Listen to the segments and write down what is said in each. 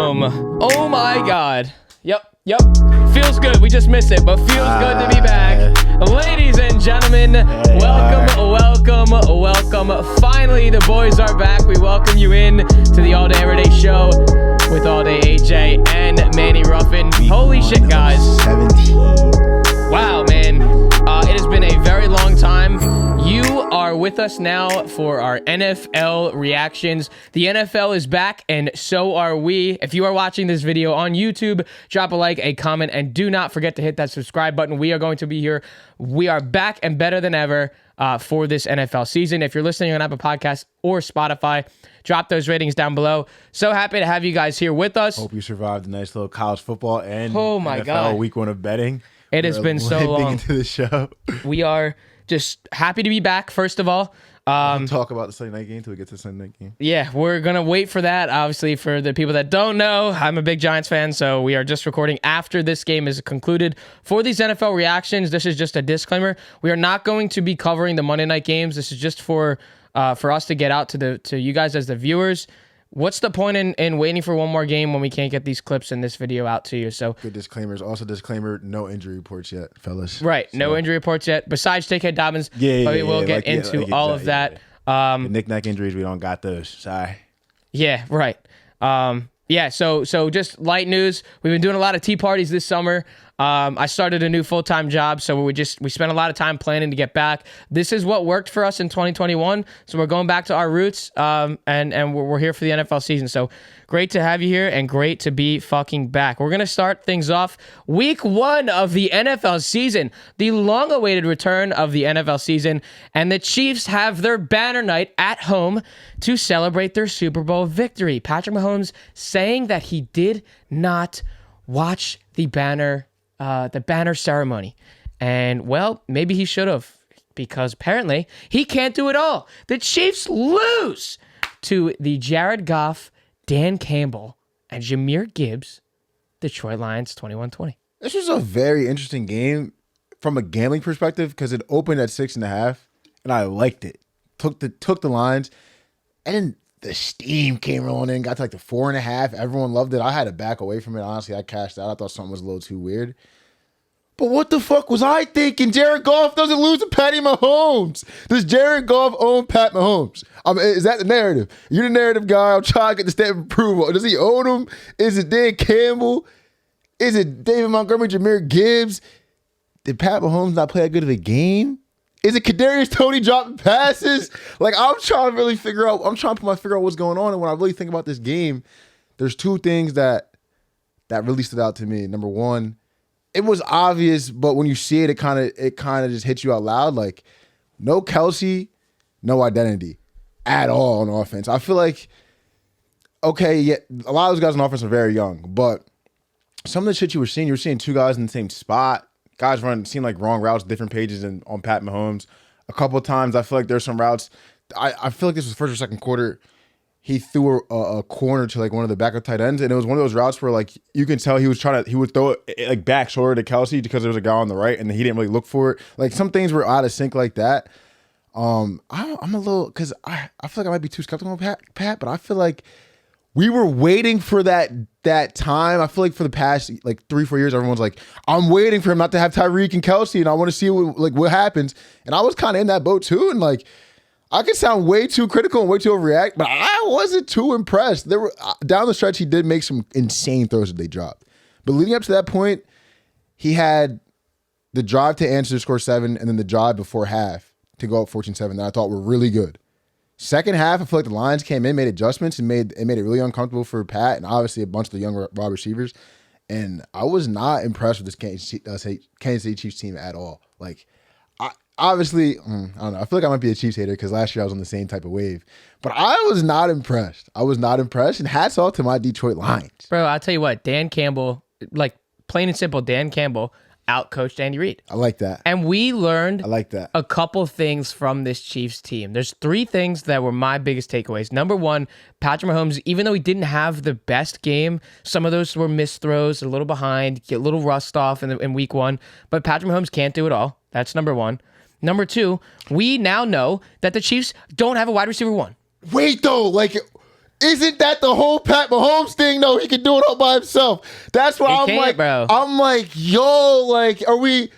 Boom. Oh my God. Yep. Feels good. We just missed it, but feels good to be back. Ladies and gentlemen, welcome. Finally, the boys are back. We welcome you in to the All Day Everyday Show with All Day AJ and Manny Ruffin. Holy shit, guys. 17. Wow, man. It has been a very long time. You are with us now for our NFL reactions. The NFL is back, and so are we. If you are watching this video on YouTube, drop a like, a comment, and do not forget to hit that subscribe button. We are going to be here. We are back and better than ever for this NFL season. If you're listening on Apple Podcasts or Spotify, drop those ratings down below. So happy to have you guys here with us. Hope you survived a nice little college football and Oh my NFL God. week one of betting. It has been so long. Into the show. We are just happy to be back, first of all. Talk about the Sunday night game until we get to the Sunday night game. Yeah, we're going to wait for that. Obviously, for the people that don't know, I'm a big Giants fan, so we are just recording after this game is concluded. For these NFL reactions, this is just a disclaimer. We are not going to be covering the Monday night games. This is just for us to get out to you guys as the viewers. What's the point in waiting for one more game when we can't get these clips in this video out to you? So good disclaimers. Also, disclaimer: no injury reports yet, fellas. Right, so. No injury reports yet. Besides J.K. Dobbins, but we will get into all of that. The knick-knack injuries, we don't got those. Sorry. Yeah, right. So just light news. We've been doing a lot of tea parties this summer. I started a new full-time job, so we spent a lot of time planning to get back. This is what worked for us in 2021, so we're going back to our roots, and we're here for the NFL season. So great to have you here, and great to be fucking back. We're going to start things off week 1 of the NFL season, the long-awaited return of the NFL season, and the Chiefs have their banner night at home to celebrate their Super Bowl victory. Patrick Mahomes saying that he did not watch the banner ceremony. And, well, maybe he should have, because apparently he can't do it all. The Chiefs lose to the Jared Goff, Dan Campbell, and Jahmyr Gibbs Detroit Lions 21-20. This was a very interesting game from a gambling perspective because it opened at 6.5, and I liked it. Took the lines, and then the steam came rolling in, got to like the 4.5. Everyone loved it. I had to back away from it. Honestly, I cashed out. I thought something was a little too weird. But what the fuck was I thinking? Jared Goff doesn't lose to Patty Mahomes. Does Jared Goff own Pat Mahomes? Is that the narrative? You're the narrative guy. I'm trying to get the stamp of approval. Does he own him? Is it Dan Campbell? Is it David Montgomery, Jahmyr Gibbs? Did Pat Mahomes not play that good of a game? Is it Kadarius Toney dropping passes? Like, I'm trying to really figure out. I'm trying to figure out what's going on. And when I really think about this game, there's two things that really stood out to me. Number one, it was obvious, but when you see it, it kind of just hits you out loud. Like, no Kelsey, no identity at all on offense. I feel like, okay, yeah, a lot of those guys on offense are very young, but some of the shit you were seeing two guys in the same spot. Guys seem like wrong routes, different pages on Pat Mahomes. A couple of times, I feel like there's some routes. I feel like this was first or second quarter. He threw a corner to like one of the backup tight ends, and it was one of those routes where like you can tell he would throw it like back shoulder to Kelsey because there was a guy on the right, and he didn't really look for it. Like some things were out of sync like that. I'm a little because I feel like I might be too skeptical of Pat, but I feel like we were waiting for that time. I feel like for the past like 3-4 years, everyone's like, I'm waiting for him not to have Tyreek and Kelsey, and I want to see what happens. And I was kind of in that boat too, and like I could sound way too critical and way too overreact, but I wasn't too impressed. There were down the stretch, he did make some insane throws that they dropped, but leading up to that point, he had the drive to answer to score 7, and then the drive before half to go up 14-7 that I thought were really good. Second half, I feel like the Lions came in, made adjustments, and made it really uncomfortable for Pat and obviously a bunch of the young wide receivers. And I was not impressed with this Kansas City Chiefs team at all. Like, I don't know. I feel like I might be a Chiefs hater because last year I was on the same type of wave. But I was not impressed. And hats off to my Detroit Lions. Bro, I'll tell you what, Dan Campbell, like plain and simple, Dan Campbell outcoached Andy Reid. I like that. And we learned a couple things from this Chiefs team. There's 3 things that were my biggest takeaways. Number 1, Patrick Mahomes, even though he didn't have the best game, some of those were missed throws, a little behind, get a little rust off in week 1. But Patrick Mahomes can't do it all. That's number 1. Number 2, we now know that the Chiefs don't have a wide receiver 1. Wait, though, like Isn't that the whole Pat Mahomes thing? No, he can do it all by himself. That's why Bro. I'm like, yo, like, are we?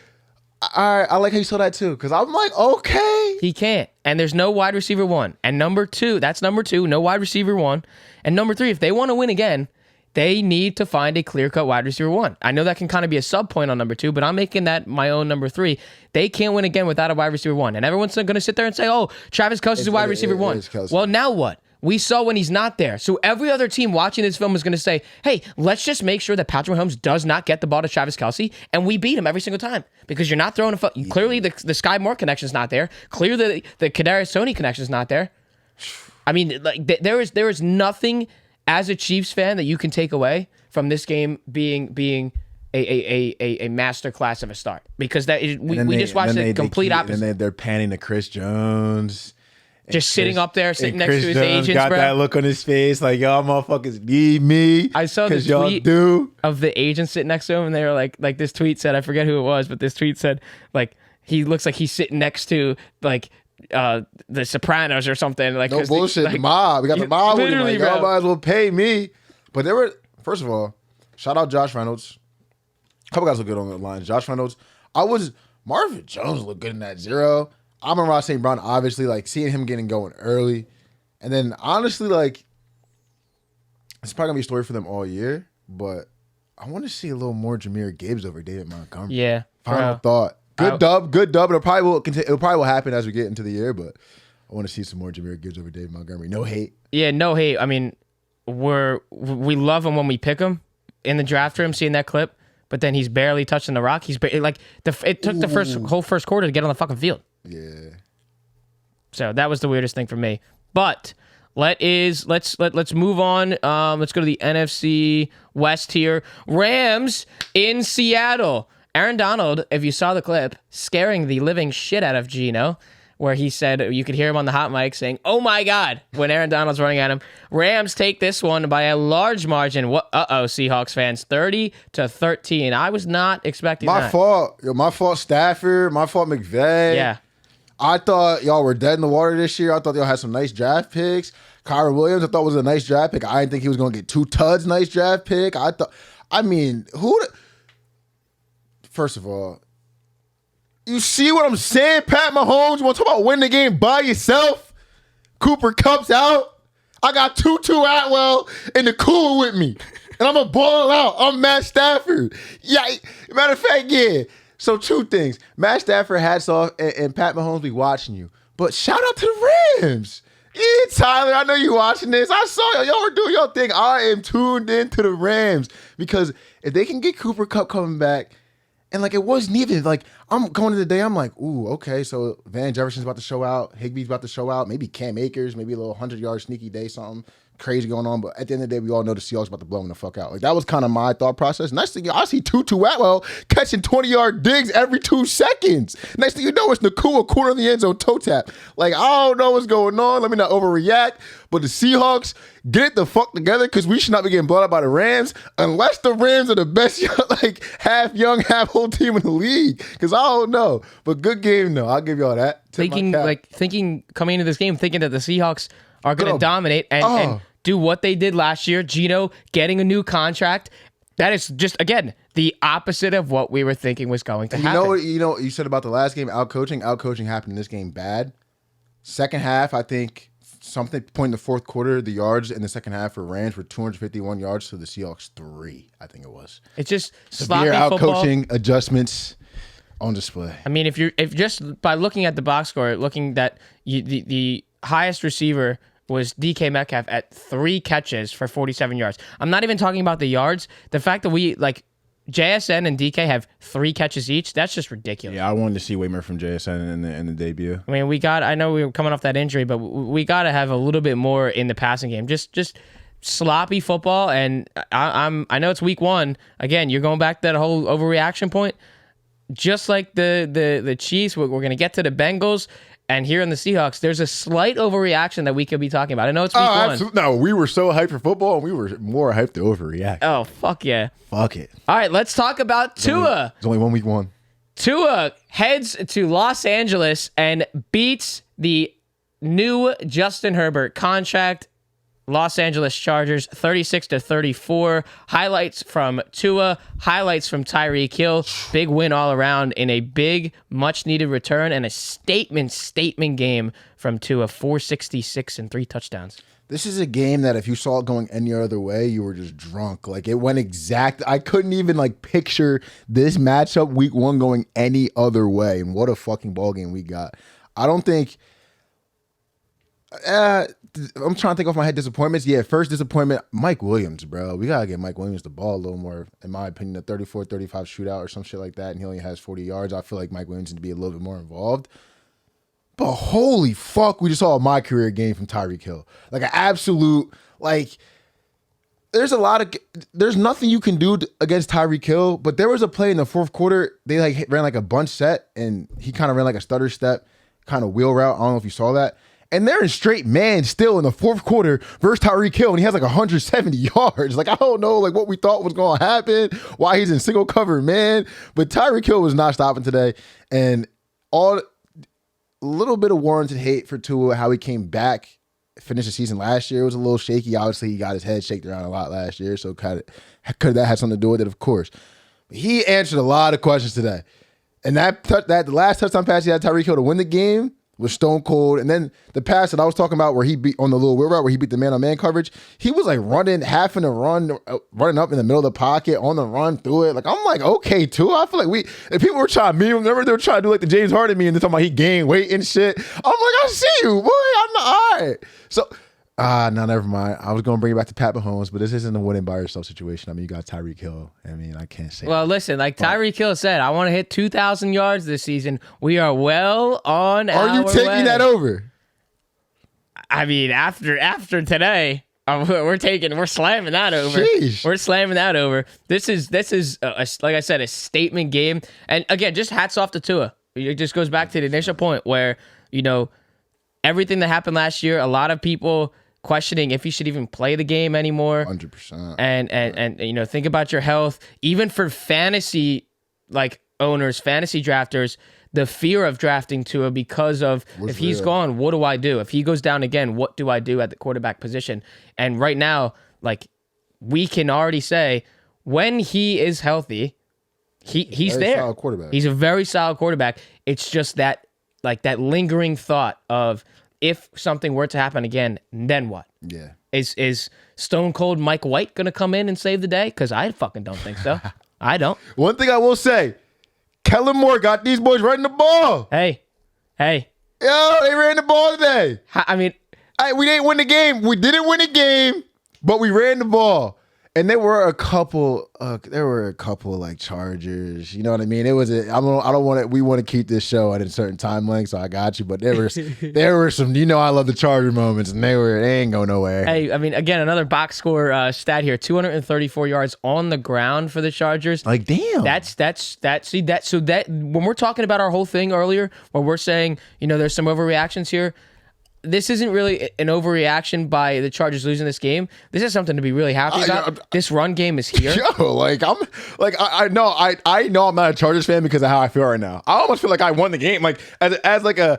All right, I like how you saw that too, because I'm like, okay. He can't. And there's no wide receiver 1. And number 2, that's number 2, no wide receiver 1. And number 3, if they want to win again, they need to find a clear-cut wide receiver 1. I know that can kind of be a sub point on number 2, but I'm making that my own number 3. They can't win again without a wide receiver 1. And everyone's going to sit there and say, oh, Travis Kelce's a wide receiver 1. Well, now what? We saw when he's not there. So every other team watching this film is going to say, hey, let's just make sure that Patrick Mahomes does not get the ball to Travis Kelce, and we beat him every single time because you're not throwing clearly the Sky Moore connection's not there. Clearly the Kadarius Toney connection's not there. I mean, like there is nothing as a Chiefs fan that you can take away from this game being a masterclass of a start, because we just watched the complete opposite. And then they're panning to Chris Jones. Just sitting up there, sitting next Chris to his Jones agents, got bro. that look on his face like, y'all motherfuckers need me. I saw the tweet of the agent sitting next to him, and they were like this tweet said, I forget who it was, but this tweet said, like, he looks like he's sitting next to, like, the Sopranos or something. Like, no bullshit, the mob. We got the mob with him. Like, y'all might as well pay me. But there were, first of all, shout out Josh Reynolds. A couple guys look good on the line. Josh Reynolds. Marvin Jones looked good in that 0. Amon-Ra St. Brown, obviously, like, seeing him getting going early. And then, honestly, like, it's probably going to be a story for them all year, but I want to see a little more Jahmyr Gibbs over David Montgomery. Yeah. Final thought. Good dub. It'll probably will happen as we get into the year, but I want to see some more Jahmyr Gibbs over David Montgomery. No hate. Yeah, no hate. I mean, we love him when we pick him in the draft room, seeing that clip, but then he's barely touching the rock. It took the whole first quarter to get on the fucking field. Yeah. So that was the weirdest thing for me. But let's move on. Let's go to the NFC West here. Rams in Seattle. Aaron Donald, if you saw the clip, scaring the living shit out of Geno, where he said, you could hear him on the hot mic saying, oh my God, when Aaron Donald's running at him. Rams take this one by a large margin. Seahawks fans, 30-13. I was not expecting that. My fault, Stafford. My fault, McVay. Yeah. I thought y'all were dead in the water this year. I thought y'all had some nice draft picks. Kyron Williams, I thought was a nice draft pick. I didn't think he was going to get 2 tuds nice draft pick. First of all, you see what I'm saying, Pat Mahomes? You want to talk about winning the game by yourself? Cooper Kupp's out. I got Tutu Atwell in the cooler with me. And I'm going to ball out. I'm Matt Stafford. Yeah, matter of fact, yeah. So 2 things. Matt Stafford, hats off, and Pat Mahomes be watching you. But shout out to the Rams. Yeah, Tyler, I know you watching this. I saw y'all were doing your thing. I am tuned into the Rams. Because if they can get Cooper Kupp coming back, and like it wasn't even like I'm going to the day, I'm like, ooh, okay, so Van Jefferson's about to show out, Higbee's about to show out, maybe Cam Akers, maybe a little 100-yard sneaky day, something crazy going on. But at the end of the day, we all know the Seahawks about to blow them the fuck out. Like that was kind of my thought process. Next thing I see Tutu Atwell catching 20-yard digs every 2 seconds. Next thing you know, it's Nakua corner of the end zone toe tap. Like I don't know what's going on. Let me not overreact. But the Seahawks, get it the fuck together, because we should not be getting blown out by the Rams unless the Rams are the best, like half young, half old team in the league. Because I don't know. But good game though. I'll give y'all that. Thinking coming into this game, thinking that the Seahawks are going to dominate and do what they did last year. Geno getting a new contract. That is just, again, the opposite of what we were thinking was going to happen. You know what you said about the last game, outcoaching. Outcoaching happened in this game bad. Second half, I think something point in the fourth quarter, the yards in the second half for Rams were 251 yards to the Seahawks 3, I think it was. It's just severe sloppy outcoaching football. Adjustments on display. I mean, if just by looking at the box score, looking that the highest receiver was DK Metcalf at 3 catches for 47 yards. I'm not even talking about the yards. The fact that we, like, JSN and DK have 3 catches each, that's just ridiculous. Yeah, I wanted to see way more from JSN in the debut. I mean, I know we were coming off that injury, but we got to have a little bit more in the passing game. Just sloppy football, and I know it's week 1. Again, you're going back to that whole overreaction point. Just like the Chiefs, we're going to get to the Bengals. And here in the Seahawks, there's a slight overreaction that we could be talking about. I know it's week 1. Absolutely. No, we were so hyped for football, and we were more hyped to overreact. Oh, fuck yeah. Fuck it. All right, let's talk about Tua. There's only 1 week 1. Tua heads to Los Angeles and beats the new Justin Herbert contract Los Angeles Chargers 36-34. Highlights from Tua, highlights from Tyreek Hill. Big win all around in a big, much-needed return and a statement game from Tua, 466 and 3 touchdowns. This is a game that if you saw it going any other way, you were just drunk. Like, it went exact. I couldn't even, like, picture this matchup week 1 going any other way. And what a fucking ball game we got. I don't think... I'm trying to think off my head disappointments. Yeah, first disappointment, Mike Williams, bro. We got to get Mike Williams the ball a little more, in my opinion, a 34-35 shootout or some shit like that, and he only has 40 yards. I feel like Mike Williams needs to be a little bit more involved. But holy fuck, we just saw a my career game from Tyreek Hill. Like an absolute, like, there's nothing you can do against Tyreek Hill, but there was a play in the fourth quarter. They like ran like a bunch set, and he kind of ran like a stutter step, kind of wheel route. I don't know if you saw that. And they're in straight man still in the fourth quarter versus Tyreek Hill, and he has like 170 yards. Like, I don't know like what we thought was going to happen, why he's in single cover man, but Tyreek Hill was not stopping today. And a little bit of warranted hate for Tua, how he came back, finished the season last year. It was a little shaky. Obviously, he got his head shaken around a lot last year, so could that have something to do with it? Of course. But he answered a lot of questions today. And the last touchdown pass he had Tyreek Hill to win the game was stone cold. And then the pass that I was talking about where he beat on the little wheel route where he beat the man-on-man coverage, he was like running up in the middle of the pocket on the run through it. Like, I'm like, okay, too. I feel like if people were trying to meme him, remember they were trying to do like the James Harden meme and they're talking about he gained weight and shit. I'm like, I see you, boy. I'm not all right. So, no, never mind. I was going to bring it back to Pat Mahomes, but this isn't a winning by yourself situation. I mean, you got Tyreek Hill. I mean, I can't say Well, listen, like Tyreek Hill said, I want to hit 2,000 yards this season. We are well on our way. Are you taking that over? I mean, after today, we're slamming that over. Sheesh. We're slamming that over. This is like I said, a statement game. And again, just hats off to Tua. It just goes back to the initial point where, you know, everything that happened last year, a lot of people questioning if he should even play the game anymore. 100%. And you know, think about your health. Even for fantasy like owners, fantasy drafters, the fear of drafting Tua because of if he's gone, what do I do? If he goes down again, what do I do at the quarterback position? And right now, like, we can already say when he is healthy, he's there. Solid quarterback. He's a very solid quarterback. It's just that lingering thought of if something were to happen again, then what? Yeah. Is Stone Cold Mike White going to come in and save the day? Because I fucking don't think so. I don't. One thing I will say, Kellen Moore got these boys running the ball. Hey. Yo, they ran the ball today. I mean, we didn't win the game. We didn't win the game, but we ran the ball. And there were a couple like Chargers. You know what I mean? It was. I don't want it. We want to keep this show at a certain time length, so I got you. But there were some. You know, I love the Charger moments, and they ain't go nowhere. Hey, I mean, again, another box score stat here: 234 yards on the ground for the Chargers. Like, damn. See that. So that when we're talking about our whole thing earlier, where we're saying, you know, there's some overreactions here. This isn't really an overreaction by the Chargers losing this game. This is something to be really happy about. This run game is here. Yo, I know I'm not a Chargers fan because of how I feel right now. I almost feel like I won the game. Like as like a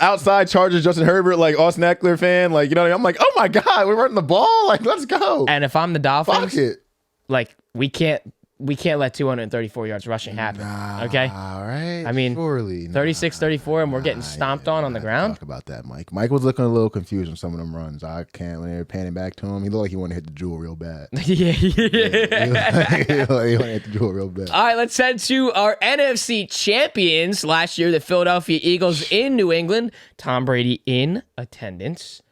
outside Chargers Justin Herbert, like Austin Eckler fan. Like, you know what I mean? I'm like, oh my God, we're running the ball. Like, let's go. And if I'm the Dolphins, fuck it. Like, we can't let 234 yards rushing happen. Okay? All right. I mean, surely 36-34, and we're getting stomped on the ground. Talk about that, Mike. Mike was looking a little confused on some of them runs. I can't, when they were panning back to him, he looked like he wanted to hit the jewel real bad. Yeah. He wanted to hit the jewel real bad. All right, let's head to our NFC champions last year, the Philadelphia Eagles in New England. Tom Brady in attendance.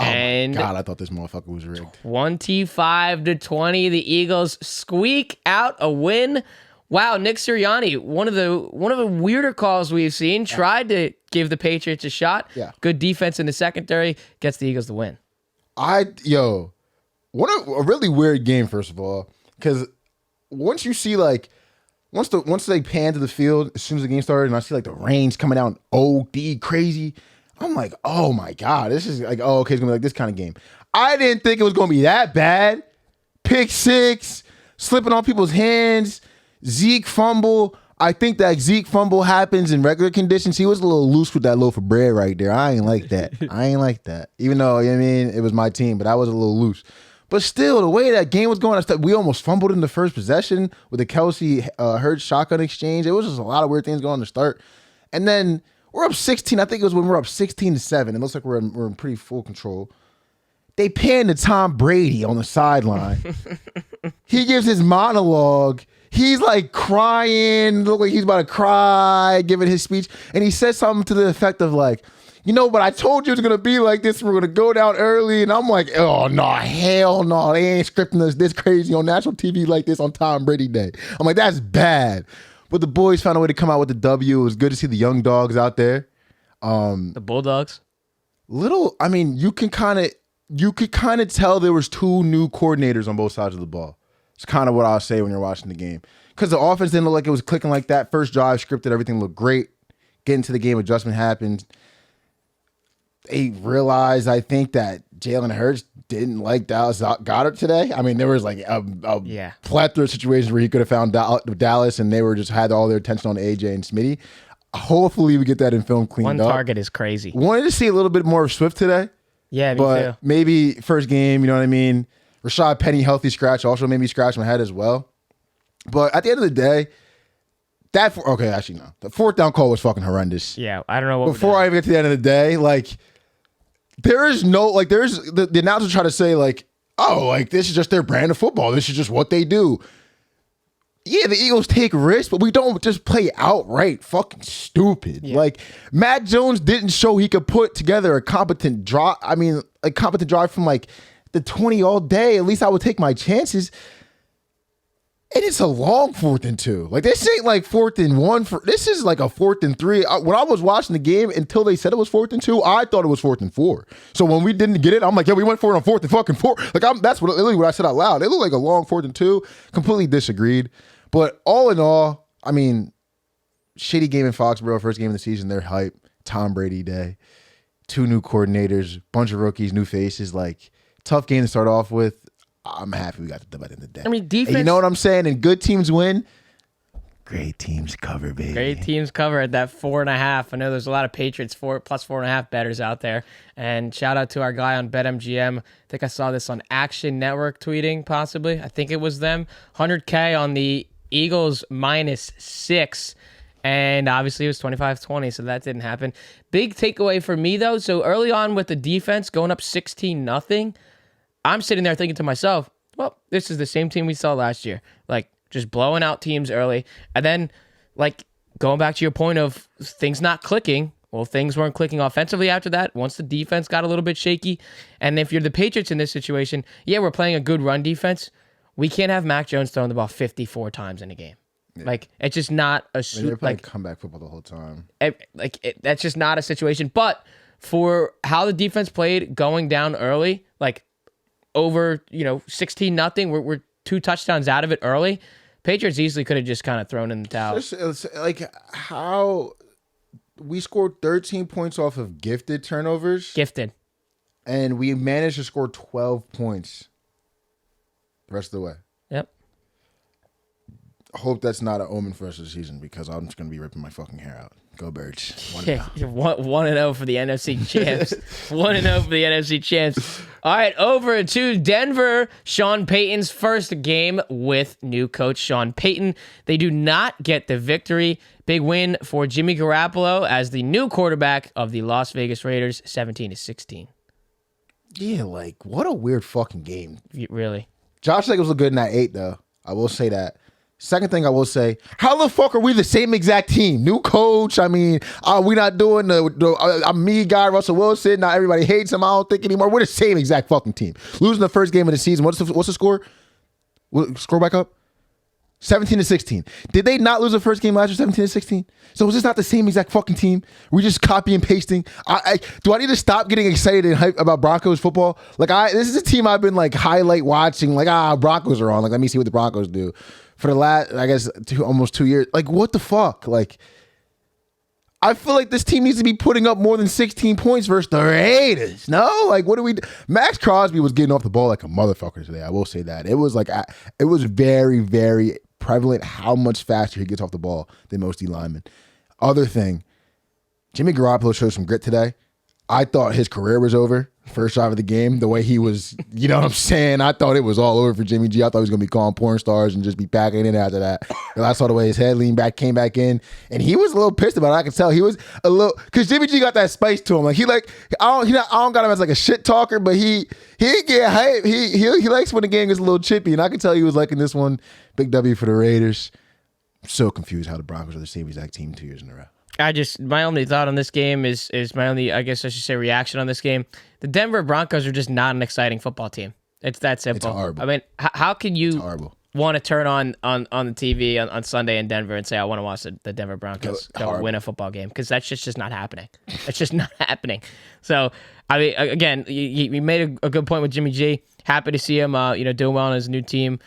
Oh my God, I thought this motherfucker was rigged. 25-20, the Eagles squeak out a win. Wow, Nick Sirianni, one of the weirder calls we've seen, tried to give the Patriots a shot. Yeah. Good defense in the secondary, gets the Eagles the win. What a really weird game, first of all, because once you see like once they pan to the field as soon as the game started, and I see like the rain's coming out OD crazy. I'm like, oh my God, this is like, oh, okay, it's gonna be like this kind of game. I didn't think it was gonna be that bad. Pick six, slipping on people's hands, Zeke fumble. I think that Zeke fumble happens in regular conditions. He was a little loose with that loaf of bread right there. I ain't like that. Even though, you know what I mean, it was my team, but I was a little loose. But still, the way that game was going, we almost fumbled in the first possession with the Kelsey Hurts shotgun exchange. It was just a lot of weird things going to start. And then we're up 16. I think it was when we're up 16-7. It looks like we're in pretty full control. They pan to Tom Brady on the sideline. He gives his monologue. He's like crying, look like he's about to cry, giving his speech. And he says something to the effect of like, you know, but I told you it was going to be like this. We're going to go down early. And I'm like, oh, no, hell no. They ain't scripting us this crazy on national TV like this on Tom Brady Day. I'm like, that's bad. But the boys found a way to come out with the W. It was good to see the young dogs out there. The Bulldogs? I mean, you could kind of tell there was two new coordinators on both sides of the ball. It's kind of what I'll say when you're watching the game. Because the offense didn't look like it was clicking like that. First drive, scripted, everything looked great. Getting to the game, adjustment happened. They realized, I think, that Jalen Hurts didn't like Dallas Goedert today. I mean, there was like a plethora of situations where he could have found Dallas, and they were just had all their attention on AJ and Smitty. Hopefully, we get that in film cleaned up. One target is crazy. Wanted to see a little bit more of Swift today. Yeah, me but too. maybe first game, you know what I mean? Rashad Penny, healthy scratch, also made me scratch my head as well. But at the end of the day, the fourth down call was fucking horrendous. Yeah, I don't know what. Before I even get to the end of the day, like, there's the announcers try to say, like, oh, like, this is just their brand of football. This is just what they do. Yeah, the Eagles take risks, but we don't just play outright fucking stupid. Yeah. Like, Matt Jones didn't show he could put together a competent drive. I mean, a competent drive from, like, the 20 all day. At least I would take my chances. And it's a long 4th and 2. Like, this ain't like 4th and 1. This is like a 4th and 3. When I was watching the game, until they said it was 4th and 2, I thought it was 4th and 4. So when we didn't get it, I'm like, yeah, we went for it on 4th and fucking 4. Like, that's literally what I said out loud. It looked like a long 4th and 2. Completely disagreed. But all in all, I mean, shitty game in Foxborough, first game of the season. They're hype. Tom Brady Day. 2 new coordinators, bunch of rookies, new faces. Like, tough game to start off with. I'm happy we got the dub at the end of the day. I mean, defense. And you know what I'm saying? And good teams win. Great teams cover, baby. Great teams cover at that 4.5. I know there's a lot of Patriots plus 4.5 bettors out there. And shout out to our guy on BetMGM. I think I saw this on Action Network tweeting, possibly. I think it was them. 100K on the Eagles -6. And obviously it was 25-20, so that didn't happen. Big takeaway for me, though. So early on with the defense going up 16-0, I'm sitting there thinking to myself, well, this is the same team we saw last year. Like, just blowing out teams early. And then, like, going back to your point of things not clicking, well, things weren't clicking offensively after that once the defense got a little bit shaky. And if you're the Patriots in this situation, yeah, we're playing a good run defense. We can't have Mac Jones throwing the ball 54 times in a game. Yeah. Like, it's just not a... They're playing comeback football the whole time. That's just not a situation. But for how the defense played going down early, like, over 16-0, we're 2 touchdowns out of it early. Patriots easily could have just kind of thrown in the towel. It's like how we scored 13 points off of gifted turnovers. And we managed to score 12 points the rest of the way. Yep. I hope that's not an omen for the rest of the season, because I'm just going to be ripping my fucking hair out. Go Birds. 1-0 for the NFC champs. 1-0 for the NFC champs. All right, over to Denver. Sean Payton's first game with new coach Sean Payton. They do not get the victory. Big win for Jimmy Garoppolo as the new quarterback of the Las Vegas Raiders, 17-16. Yeah, like, what a weird fucking game. Really? Josh Jacobs looked good in that 8, though. I will say that. Second thing I will say, how the fuck are we the same exact team? New coach. I mean, we not doing the me guy, Russell Wilson. Not everybody hates him. I don't think anymore. We're the same exact fucking team. Losing the first game of the season. What's the score? Score back up? 17-16. Did they not lose the first game last year, 17-16? So was this not the same exact fucking team? We just copy and pasting. Do I need to stop getting excited and hype about Broncos football? Like, this is a team I've been like highlight watching. Like, Broncos are on. Like, let me see what the Broncos do. For the last, I guess, almost 2 years. Like, what the fuck? Like, I feel like this team needs to be putting up more than 16 points versus the Raiders. No? Like, what do we do? Max Crosby was getting off the ball like a motherfucker today. I will say that. It was like, it was very, very prevalent how much faster he gets off the ball than most D linemen. Other thing, Jimmy Garoppolo showed some grit today. I thought his career was over first drive of the game. The way he was, you know what I'm saying? I thought it was all over for Jimmy G. I thought he was going to be calling porn stars and just be packing in after that. And I saw the way his head leaned back, came back in, and he was a little pissed about it. I could tell he was a little, because Jimmy G got that spice to him. Like I don't got him as like a shit talker, but he get hype. He likes when the game gets a little chippy, and I could tell he was liking this one. Big W for the Raiders. I'm so confused how the Broncos are the same exact team 2 years in a row. My only thought on this game is my only, I guess I should say, reaction on this game. The Denver Broncos are just not an exciting football team. It's that simple. It's horrible. I mean, how can you want to turn on the TV on Sunday in Denver and say, I want to watch the Denver Broncos go win a football game? Because that's just not happening. It's just not happening. So, I mean, again, you made a good point with Jimmy G. Happy to see him, doing well on his new team.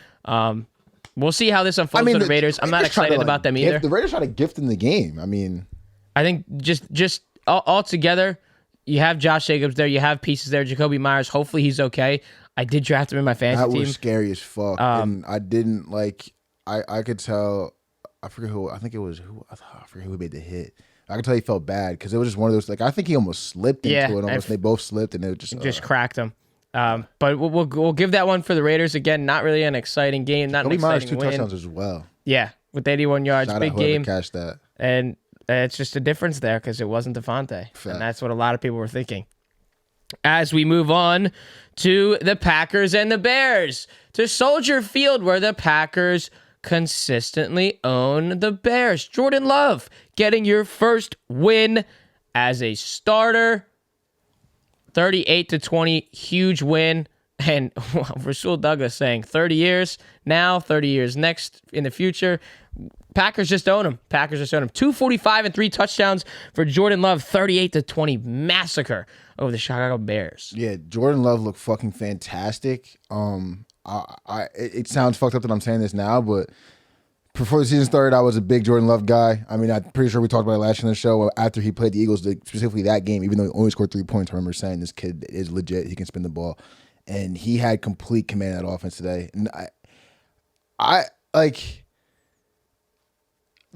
We'll see how this unfolds for the Raiders. I'm not excited about them either. The Raiders try to gift in the game. I mean, I think just all together, you have Josh Jacobs there, you have pieces there. Jacoby Myers, hopefully he's okay. I did draft him in my fantasy team. That was scary as fuck. And I didn't like. I could tell. I forget who. I think it was who. I forget who made the hit. I could tell he felt bad because it was just one of those. Like I think he almost slipped into it. Almost they both slipped and it just cracked him. But we'll give that one for the Raiders again. Not really an exciting game. Not an exciting win. 2 touchdowns as well. Yeah, with 81 yards, big game. Catch that. And it's just a difference there because it wasn't Devontae. And that's what a lot of people were thinking. As we move on to the Packers and the Bears, to Soldier Field, where the Packers consistently own the Bears. Jordan Love getting your first win as a starter. 38-20, huge win. And Rasul Douglas saying 30 years now, 30 years next in the future. Packers just own him. 245 and 3 touchdowns for Jordan Love. 38-20 massacre over the Chicago Bears. Yeah, Jordan Love looked fucking fantastic. It sounds fucked up that I'm saying this now, but before the season started, I was a big Jordan Love guy. I mean, I'm pretty sure we talked about it last year in the show. After he played the Eagles, specifically that game, even though he only scored 3 points, I remember saying this kid is legit. He can spin the ball. And he had complete command of that offense today. And I like,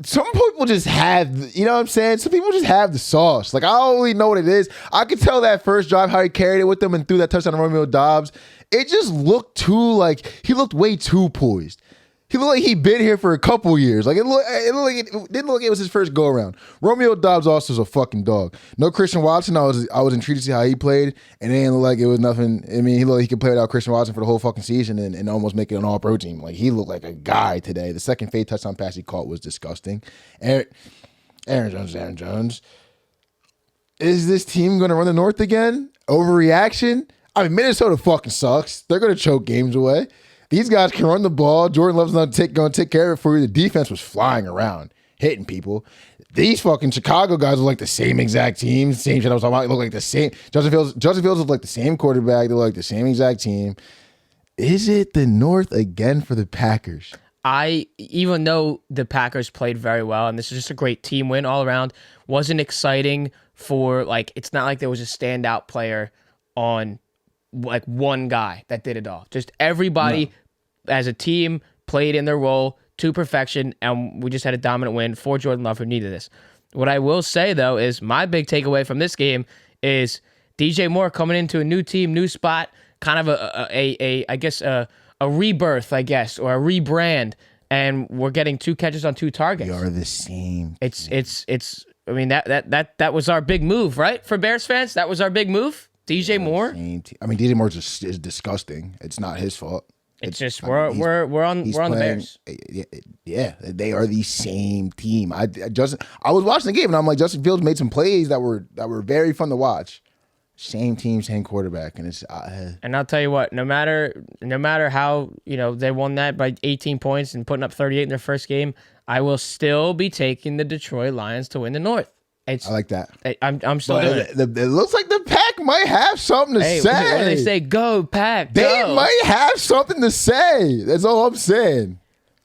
some people just have, you know what I'm saying? Some people just have the sauce. Like, I don't really know what it is. I could tell that first drive, how he carried it with them and threw that touchdown to Romeo Doubs. It just looked he looked way too poised. He looked like he'd been here for a couple years. Like it didn't look like it was his first go around. Romeo Doubs also is a fucking dog. No Christian Watson. I was intrigued to see how he played, and it didn't look like it was nothing. I mean, he looked like he could play without Christian Watson for the whole fucking season and almost make it an All-Pro team. Like he looked like a guy today. The second fade touchdown pass he caught was disgusting. Aaron Jones. Is this team going to run the North again? Overreaction? I mean, Minnesota fucking sucks. They're going to choke games away. These guys can run the ball. Jordan Love's going to take care of it for you. The defense was flying around, hitting people. These fucking Chicago guys look like the same exact team. Same shit I was talking about. Look like the same. Justin Fields look like the same quarterback. They look like the same exact team. Is it the North again for the Packers? Even though the Packers played very well, and this is just a great team win all around, wasn't exciting for, like, it's not like there was a standout player on like one guy that did it all. Just everybody as a team played in their role to perfection, and we just had a dominant win for Jordan Love, who needed this. What I will say, though, is my big takeaway from this game is DJ Moore coming into a new team, new spot, kind of a rebirth, I guess, or a rebrand, and we're getting 2 catches on 2 targets. We are the same. It's. I mean, that was our big move, right? For Bears fans, that was our big move. DJ Moore. I mean, DJ Moore is disgusting. It's not his fault. It's just we're on the Bears. Yeah, they are the same team. I was watching the game and I'm like, Justin Fields made some plays that were very fun to watch. Same team, same quarterback, and it's. And I'll tell you what, no matter how they won that by 18 points and putting up 38 in their first game, I will still be taking the Detroit Lions to win the North. I like that. I'm still doing it. It looks like the Pack might have something to say. What do they say? Go, Pack, go. They might have something to say. That's all I'm saying.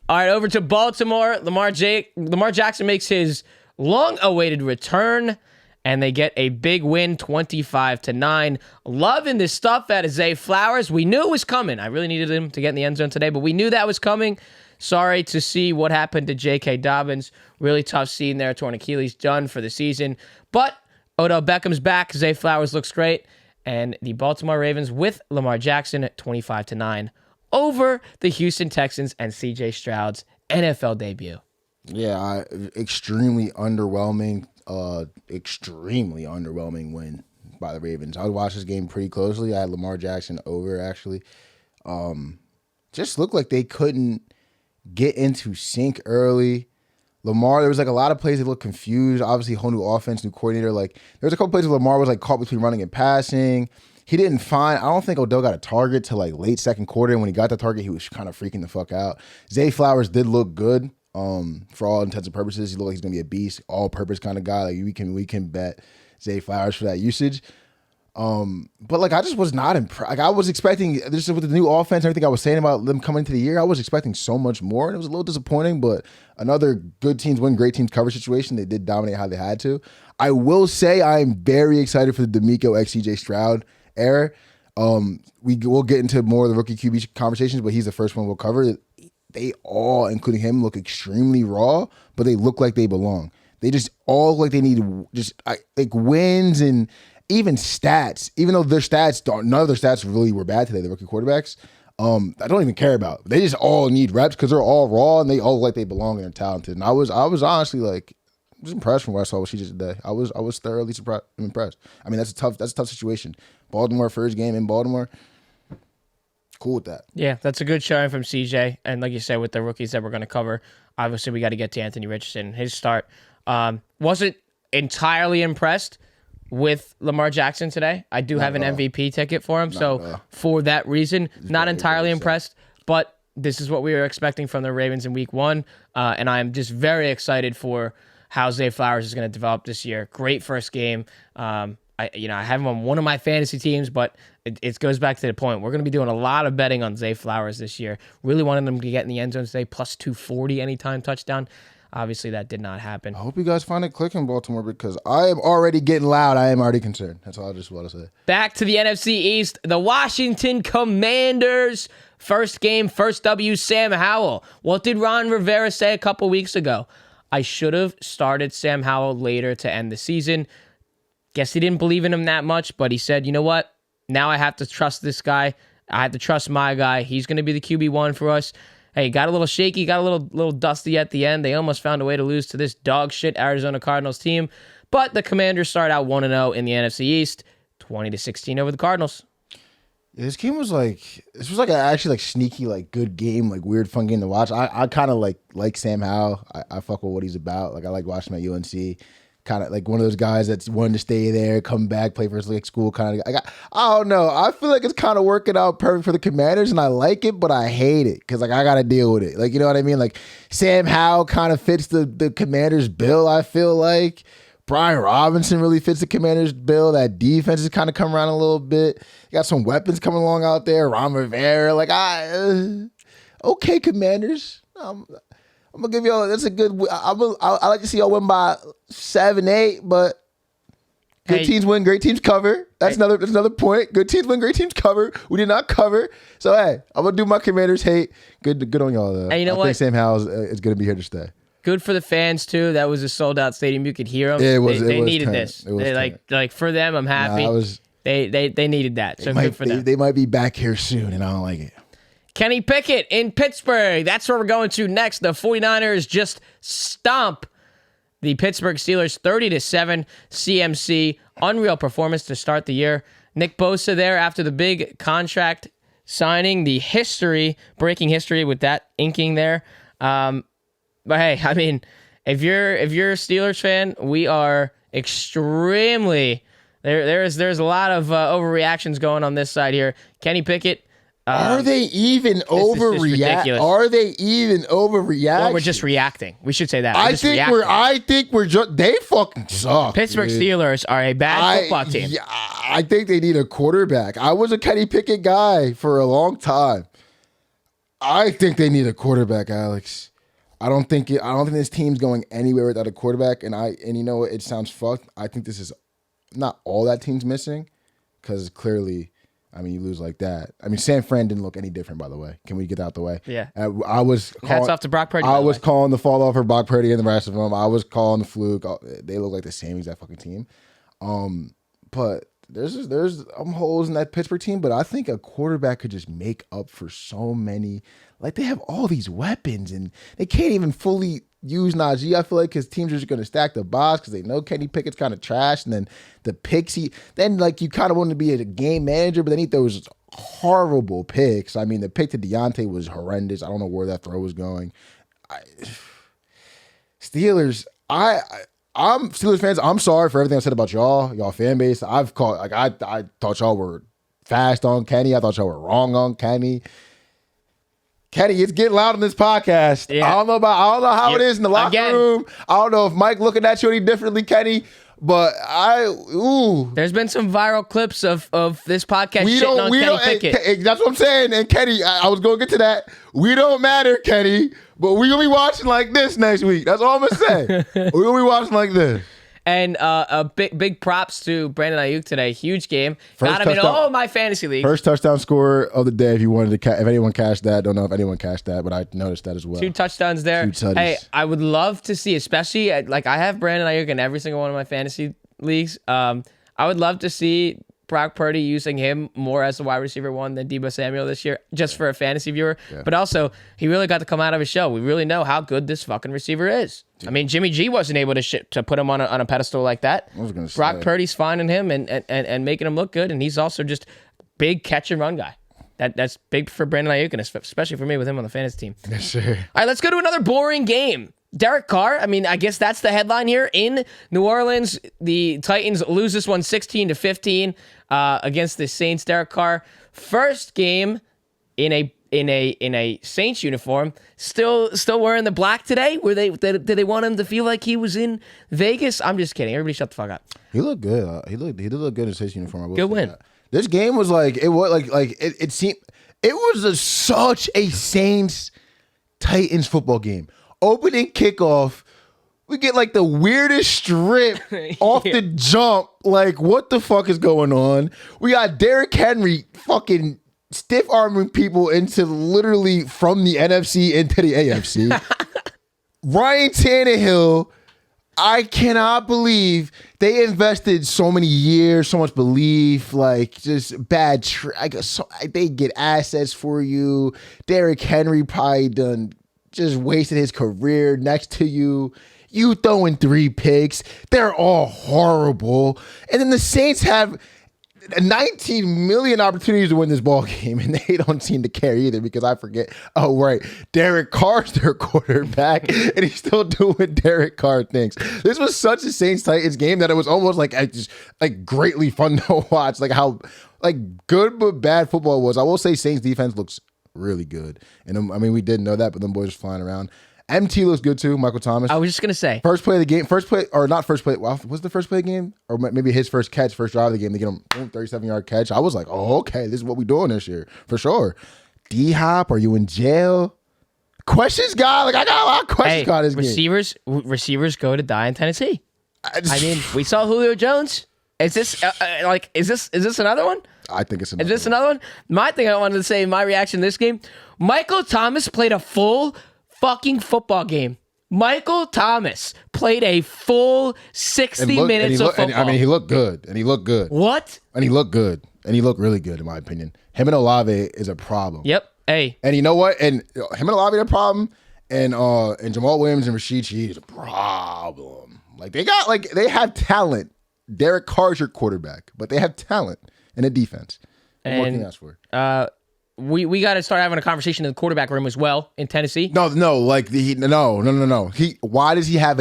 All right, over to Baltimore. Lamar Jackson makes his long-awaited return and they get a big win, 25-9. Loving this stuff out of Zay Flowers. We knew it was coming. I really needed him to get in the end zone today, but we knew that was coming. Sorry to see what happened to J.K. Dobbins. Really tough scene there. Torn Achilles, done for the season. But Odell Beckham's back. Zay Flowers looks great. And the Baltimore Ravens with Lamar Jackson at 25-9 over the Houston Texans and C.J. Stroud's NFL debut. Yeah, extremely underwhelming win by the Ravens. I watched this game pretty closely. I had Lamar Jackson over, actually. Just looked like they couldn't get into sync early. Lamar, there was like a lot of plays that looked confused. Obviously, whole new offense, new coordinator. Like there was a couple plays where Lamar was like caught between running and passing. He didn't find. I don't think Odell got a target till like late second quarter. And when he got the target, he was kind of freaking the fuck out. Zay Flowers did look good. For all intents and purposes, he looked like he's gonna be a beast, all-purpose kind of guy. Like we can bet Zay Flowers for that usage. But like I just was not impressed. Like I was expecting this with the new offense, everything I was saying about them coming into the year, I was expecting so much more, and it was a little disappointing. But another good teams win, great teams cover situation. They did dominate how they had to. I will say I am very excited for the DeMeco x CJ Stroud era. We will get into more of the rookie QB conversations, but he's the first one we'll cover. They all, including him, look extremely raw, but they look like they belong. They just all look like they need like wins and even stats, even though their stats none of their stats really were bad today, the rookie quarterbacks, I don't even care about. They just all need reps because they're all raw and they all look like they belong and they're talented. And I was honestly like, I was impressed from what I saw what she did today. I was thoroughly impressed. I mean, that's a tough situation. Baltimore first game in Baltimore. Cool with that. Yeah, that's a good showing from CJ. And like you said, with the rookies that we're going to cover, obviously we got to get to Anthony Richardson. His start wasn't entirely impressed with Lamar Jackson today. I do have an MVP ticket for him. So for that reason, not entirely impressed. But this is what we were expecting from the Ravens in week 1. And I'm just very excited for how Zay Flowers is going to develop this year. Great first game. I have him on one of my fantasy teams, but it goes back to the point. We're going to be doing a lot of betting on Zay Flowers this year. Really wanted him to get in the end zone today, plus 240 anytime touchdown. Obviously, that did not happen. I hope you guys find it clicking, Baltimore, because I am already getting loud. I am already concerned. That's all I just want to say. Back to the NFC East, the Washington Commanders. First game, first W, Sam Howell. What did Ron Rivera say a couple weeks ago? I should have started Sam Howell later to end the season. Guess he didn't believe in him that much, but he said, you know what? Now I have to trust this guy. I have to trust my guy. He's going to be the QB1 for us. Hey, got a little shaky, got a little dusty at the end. They almost found a way to lose to this dog shit Arizona Cardinals team. But the Commanders start out 1-0 in the NFC East, 20-16 over the Cardinals. Yeah, this was like an actually like sneaky, like good game, like weird fun game to watch. I kind of like Sam Howell. I fuck with what he's about. Like I like watching him at UNC. Kind of like one of those guys that's wanting to stay there, come back, play for his like school kind of. I don't know. I feel like it's kind of working out perfect for the Commanders, and I like it, but I hate it because like I got to deal with it. Like you know what I mean? Like Sam Howell kind of fits the Commanders' bill. I feel like Brian Robinson really fits the Commanders' bill. That defense has kind of come around a little bit. You got some weapons coming along out there. Ron Rivera, like okay, Commanders. I'm gonna give y'all. That's a good. I like to see y'all win by 7-8, but good teams win, great teams cover. That's another point. Good teams win, great teams cover. We did not cover, so hey, I'm gonna do my Commanders hate. Good on y'all though. And you know I what? think Sam Howell is gonna be here to stay. Good for the fans too. That was a sold out stadium. You could hear them. Yeah, it was. They was needed 10. this. It was They, like for them, I'm happy. They needed that. So good for them. They might be back here soon, and I don't like it. Kenny Pickett in Pittsburgh. That's where we're going to next. The 49ers just stomp the Pittsburgh Steelers 30-7. CMC. Unreal performance to start the year. Nick Bosa there after the big contract signing. The breaking history with that inking there. But hey, I mean, if you're a Steelers fan, we are extremely there's a lot of overreactions going on this side here. Kenny Pickett. Are they even overreacting? Are they even overreacting? Well, we're just reacting. We should say that. I think we're just. They fucking suck. Pittsburgh Steelers are a bad football team. Yeah, I think they need a quarterback. I was a Kenny Pickett guy for a long time. I think they need a quarterback, Alex. I don't think this team's going anywhere without a quarterback. And you know what? It sounds fucked. I think this is not all that team's missing, because clearly, I mean, you lose like that. I mean, San Fran didn't look any different, by the way. Can we get that out the way? Yeah. Hats off to Brock Purdy. I was calling the fall off for Brock Purdy and the rest of them. I was calling the fluke. They look like the same exact fucking team. But there's holes in that Pittsburgh team, but I think a quarterback could just make up for so many. Like, they have all these weapons, and they can't even fully use Najee. I feel like his teams are just going to stack the box because they know Kenny Pickett's kind of trash, and then the picks. Then like you kind of want to be a game manager, but then he throws horrible picks. I mean, the pick to Deontay was horrendous. I don't know where that throw was going. Steelers, I'm Steelers fans. I'm sorry for everything I said about y'all fan base. I thought y'all were fast on Kenny. I thought y'all were wrong on Kenny. Kenny, it's getting loud on this podcast. Yeah. I don't know how it is in the locker room. I don't know if Mike looking at you any differently, Kenny. But there's been some viral clips of this podcast shitting on Kenny Pickett. That's what I'm saying. And Kenny, I was going to get to that. We don't matter, Kenny, but we're going to be watching like this next week. That's all I'm going to say. We're going to be watching like this. And a big props to Brandon Ayuk today. Huge game. Got him in all of my fantasy leagues. First touchdown scorer of the day. If you wanted to, if anyone cashed that, don't know if anyone cashed that, but I noticed that as well. 2 touchdowns there. 2 tutties. Hey, I would love to see, especially like I have Brandon Ayuk in every single one of my fantasy leagues. I would love to see Brock Purdy using him more as a wide receiver 1 than Deebo Samuel this year, just for a fantasy viewer. Yeah. But also, he really got to come out of his shell. We really know how good this fucking receiver is. Dude. I mean, Jimmy G wasn't able to put him on a pedestal like that. I was gonna say. Brock Purdy's finding him and making him look good, and he's also just big catch and run guy. That's big for Brandon Ayuk, and especially for me with him on the fantasy team. Yes, sir. All right, let's go to another boring game. Derek Carr, I mean, I guess that's the headline here. In New Orleans, the Titans lose this one 16-15 against the Saints. Derek Carr, first game in a Saints uniform, still wearing the black today. Did they want him to feel like he was in Vegas? I'm just kidding. Everybody shut the fuck up. He looked good. He did look good in his Saints uniform. Good win. That. This game was like it seemed it was such a Saints Titans football game. Opening kickoff, we get like the weirdest strip off the jump. Like, what the fuck is going on? We got Derrick Henry fucking stiff arming people into literally from the NFC into the AFC. Ryan Tannehill, I cannot believe they invested so many years, so much belief, like just bad. They get assets for you. Derrick Henry probably done. Just wasted his career next to you. You throwing 3 picks. They're all horrible. And then the Saints have 19 million opportunities to win this ball game, and they don't seem to care either because I forget. Oh, right. Derek Carr's their quarterback, and he's still doing Derek Carr things. This was such a Saints-Titans game that it was almost like greatly fun to watch. Like how good but bad football was. I will say Saints defense looks really good. And I mean, we didn't know that, but them boys are flying around. MT looks good too, Michael Thomas. I was just going to say. First play, well, was the first play of the game? Or maybe his first drive of the game. They get him 37-yard catch. I was like, oh, okay, this is what we're doing this year, for sure. D-Hop, are you in jail? Questions, guy. Like, I got a lot of questions on this game. Receivers go to die in Tennessee. I mean, we saw Julio Jones. Is this is this another one? I think it's another one. Is this another one? My thing I wanted to say, my reaction to this game, Michael Thomas played a full fucking football game. Michael Thomas played a full 60 minutes of football. I mean, he looked good. And he looked good. What? And he looked good. And he looked really good, in my opinion. Him and Olave is a problem. Yep. Hey. And you know what? And him and Olave are a problem. And Jamal Williams and Rashid Shaheed is a problem. Like, they have talent. Derek Carr's your quarterback, but they have talent in a defense. What more can you ask for? We got to start having a conversation in the quarterback room as well in Tennessee. No. Why does he have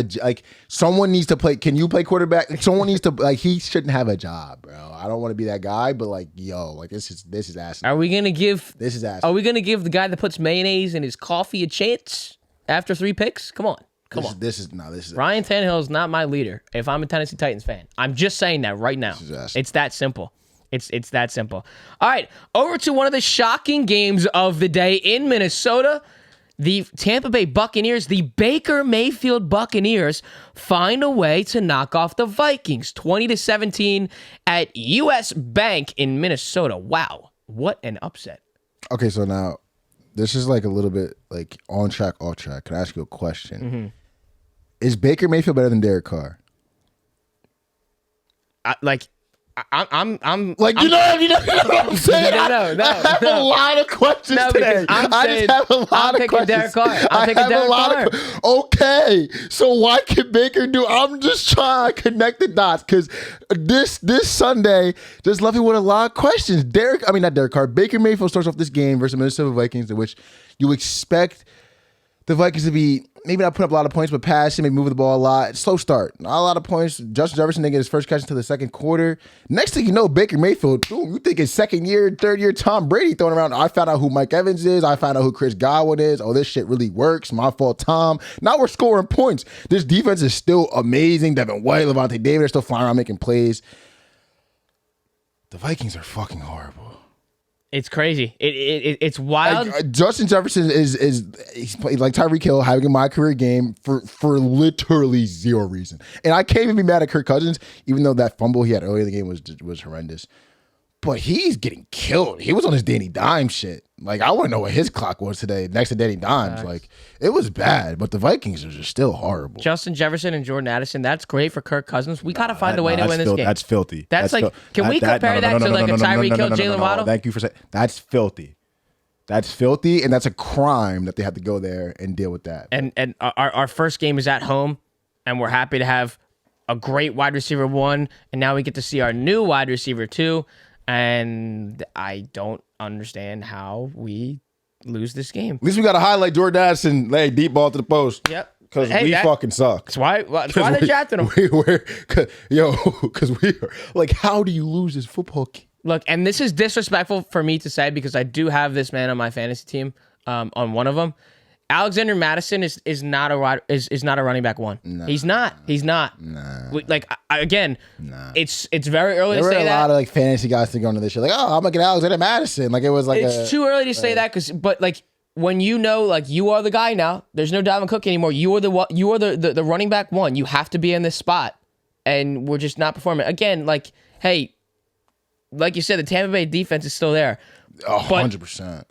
someone needs to play? Can you play quarterback? Someone needs to he shouldn't have a job, bro. I don't want to be that guy, but this is ass. Are we gonna give? This is ass. Are we gonna give the guy that puts mayonnaise in his coffee a chance after 3 picks? Come on. This is Ryan Tannehill is not my leader if I'm a Tennessee Titans fan. I'm just saying that right now. It's that simple. It's that simple. All right, over to one of the shocking games of the day in Minnesota. the Tampa Bay Buccaneers, the Baker Mayfield Buccaneers, find a way to knock off the Vikings 20-17 at US Bank in Minnesota. Wow, what an upset. Okay, so now this is like a little bit like on track, off track. Can I ask you a question? Mm-hmm. Is Baker Mayfield better than Derek Carr? I'm like, you know what I'm saying? No. I have a lot of questions today. I just have a lot of questions. Derek Carr. I'm picking Derek Carr. Okay, so why can Baker do? I'm just trying to connect the dots because this Sunday just left me with a lot of questions. Not Derek Carr. Baker Mayfield starts off this game versus Minnesota Vikings, in which you expect the Vikings to be maybe not put up a lot of points, but passing, maybe moving the ball a lot. Slow start. Not a lot of points. Justin Jefferson didn't get his first catch until the second quarter. Next thing you know, Baker Mayfield, you think his second year, third year Tom Brady throwing around. I found out who Mike Evans is. I found out who Chris Godwin is. Oh, this shit really works. My fault, Tom. Now we're scoring points. This defense is still amazing. Devin White, Levante David are still flying around making plays. The Vikings are fucking horrible. It's crazy. It's wild. Justin Jefferson he's played like Tyreek Hill having a my career game for literally zero reason. And I can't even be mad at Kirk Cousins, even though that fumble he had earlier in the game was horrendous. But he's getting killed. He was on his Danny Dimes shit. Like, I want to know what his clock was today next to Danny Dimes. Nice. Like, it was bad, but the Vikings are just still horrible. Justin Jefferson and Jordan Addison, that's great for Kirk Cousins. We got to find a way to win this game. That's filthy. That's like, can we compare that to like a Tyreek Hill, Jalen Waddle? Thank you for saying that's filthy. That's filthy, and that's a crime that they have to go there and deal with that. And our first game is at home, and we're happy to have a great wide receiver 1, and now we get to see our new wide receiver 2. And I don't understand how we lose this game. At least we got to highlight Jordan Addison, lay deep ball to the post. Yep. Because we fucking suck. That's why they drafted him. Because we are like, how do you lose this football game? Look, and this is disrespectful for me to say because I do have this man on my fantasy team, on one of them. Alexander Mattison is not a running back 1. Nah, He's not. Nah. It's very early to say that. There were a lot of like fantasy guys to go into this shit. Like, oh, I'm gonna get Alexander Mattison. Like it was like it's too early to say that but like when you know like you are the guy now. There's no Dalvin Cook anymore. You are the running back 1. You have to be in this spot, and we're just not performing. Again, like hey, like you said, the Tampa Bay defense is still there. 100%.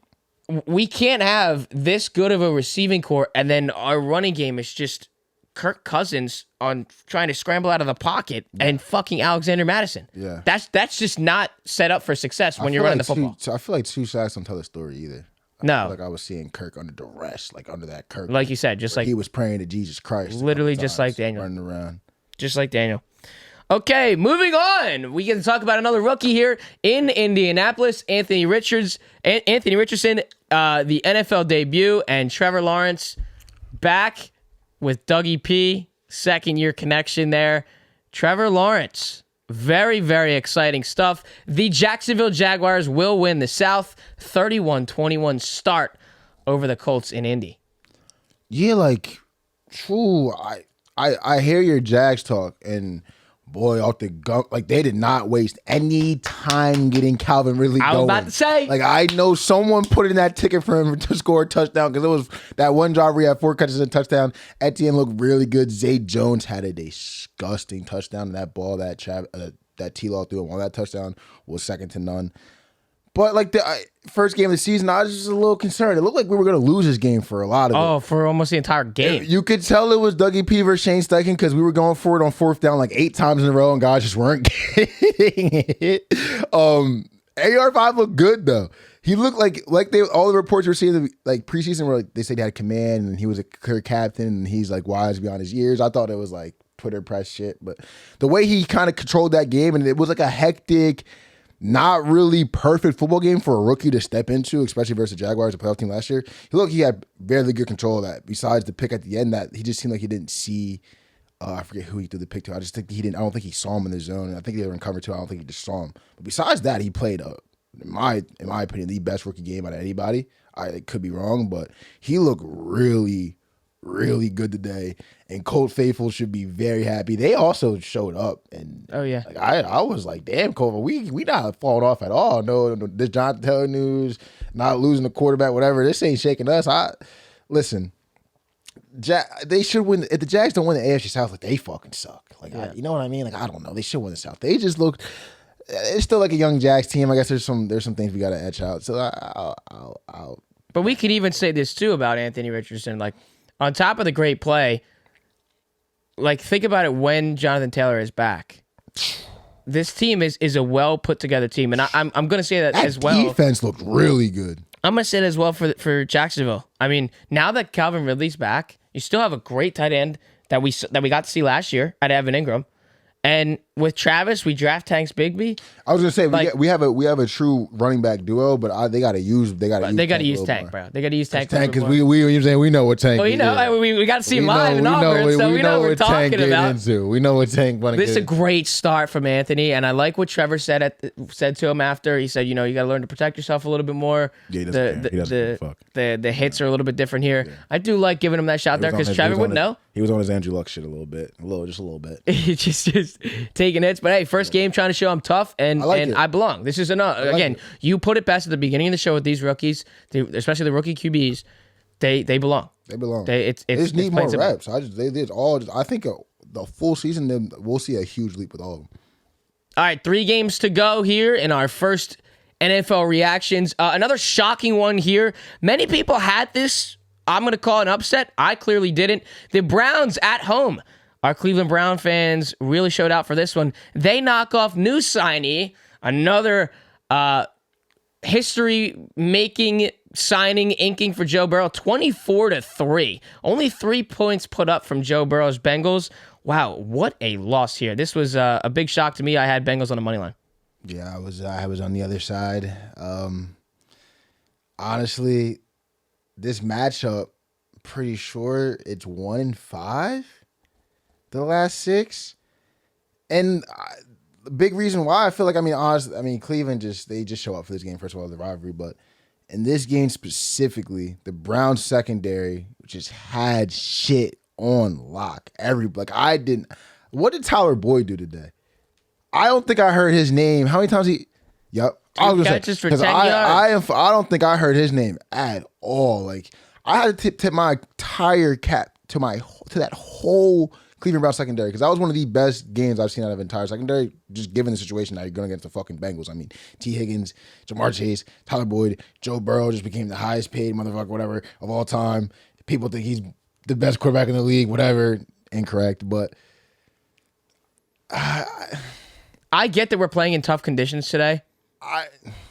We can't have this good of a receiving core, and then our running game is just Kirk Cousins on trying to scramble out of the pocket and fucking Alexander Mattison. Yeah, that's just not set up for success when you're running the football. I feel like 2 sacks don't tell the story either. I feel like I was seeing Kirk under duress, like under that Kirk. Like you said, just like he was praying to Jesus Christ. Literally, just like Daniel running around, just like Daniel. Okay, moving on. We get to talk about another rookie here in Indianapolis, Anthony Richardson, the NFL debut, and Trevor Lawrence back with Dougie P, second-year connection there. Trevor Lawrence, very, very exciting stuff. The Jacksonville Jaguars will win the South, 31-21 start over the Colts in Indy. Yeah, like, true. I hear your Jags talk, and boy, off the gunk, like they did not waste any time getting Calvin Ridley going. I was about to say. Like I know someone put in that ticket for him to score a touchdown because it was that one drive where he had 4 catches and a touchdown. Etienne looked really good. Zay Jones had a disgusting touchdown. And that ball that T-Law threw him on that touchdown was second to none. But like the first game of the season, I was just a little concerned. It looked like we were going to lose this game for a lot of it. Oh, for almost the entire game. You could tell it was Dougie P versus Shane Steichen because we were going for it on 4th down like 8 times in a row and guys just weren't getting it. AR5 looked good though. He looked like all the reports we were seeing like preseason where like, they said he had command and he was a clear captain and he's like wise beyond his years. I thought it was like Twitter press shit, but the way he kind of controlled that game and it was like a hectic, not really perfect football game for a rookie to step into, especially versus the Jaguars, the playoff team last year. He had very good control of that. Besides the pick at the end, that he just seemed like he didn't see. I forget who he threw the pick to. I just think he didn't. I don't think he saw him in the zone. I think they were in cover too. I don't think he just saw him. But besides that, he played in my opinion, the best rookie game out of anybody. I could be wrong, but he looked really, really good today. And Colt faithful should be very happy. They also showed up, and like I was like, damn, Colt, we not falling off at all. No, this Jonathan Taylor news, not losing the quarterback, whatever. This ain't shaking us. listen, they should win. If the Jags don't win the AFC South, like they fucking suck. Like you know what I mean? Like I don't know. They should win the South. They just look. It's still like a young Jags team. I guess there's some things we got to etch out. So I'll. But we could even say this too about Anthony Richardson. Like on top of the great play, like think about it when Jonathan Taylor is back. This team is a well put together team, and I'm going to say that as well. Defense looked really good. I'm going to say it as well for Jacksonville. I mean, now that Calvin Ridley's back, you still have a great tight end that we got to see last year at Evan Ingram. And with Travis, we draft Tanks Bigsby. I was gonna say we have a true running back duo, but they got to use Tank, bro. They got to use Tank because we know what Tank. Well, you know, we got to see him live in Auburn, so we know what we're talking about. We know what Tank. This is a great start from Anthony, and I like what Trevor said to him after. He said, you know, you got to learn to protect yourself a little bit more. Yeah, he doesn't fuck. The hits are a little bit different here. Yeah. I do like giving him that shot there because Trevor would know. He was on his Andrew Luck shit a little bit, just a little bit. just taking hits, but hey, first game trying to show I'm tough and I belong. This is again. You put it best at the beginning of the show with these rookies, especially the rookie QBs. They belong. They belong. They just need more reps. I think the full season we'll see a huge leap with all of them. All right, 3 games to go here in our first NFL reactions. Another shocking one here. Many people had this. I'm going to call it an upset. I clearly didn't. The Browns at home. Our Cleveland Brown fans really showed out for this one. They knock off new signee, another history-making signing, inking for Joe Burrow, 24-3. Only 3 points put up from Joe Burrow's Bengals. Wow, what a loss here. This was a big shock to me. I had Bengals on the money line. Yeah, I was on the other side. Honestly, this matchup, pretty sure it's 1-5 the last 6. And the big reason why I feel like, Cleveland they just show up for this game, first of all, the rivalry, but in this game specifically, the Browns secondary just had shit on lock. What did Tyler Boyd do today? I don't think I heard his name. How many times Yep. I was catches for 10 yards. I don't think I heard his name at all. Like I had to tip my entire cap to that whole Cleveland Browns secondary because that was one of the best games I've seen out of entire secondary. Just given the situation that you're going against the fucking Bengals. I mean, T. Higgins, Jamar Chase, Tyler Boyd, Joe Burrow just became the highest paid motherfucker, whatever, of all time. People think he's the best quarterback in the league, whatever. Incorrect, but I get that we're playing in tough conditions today.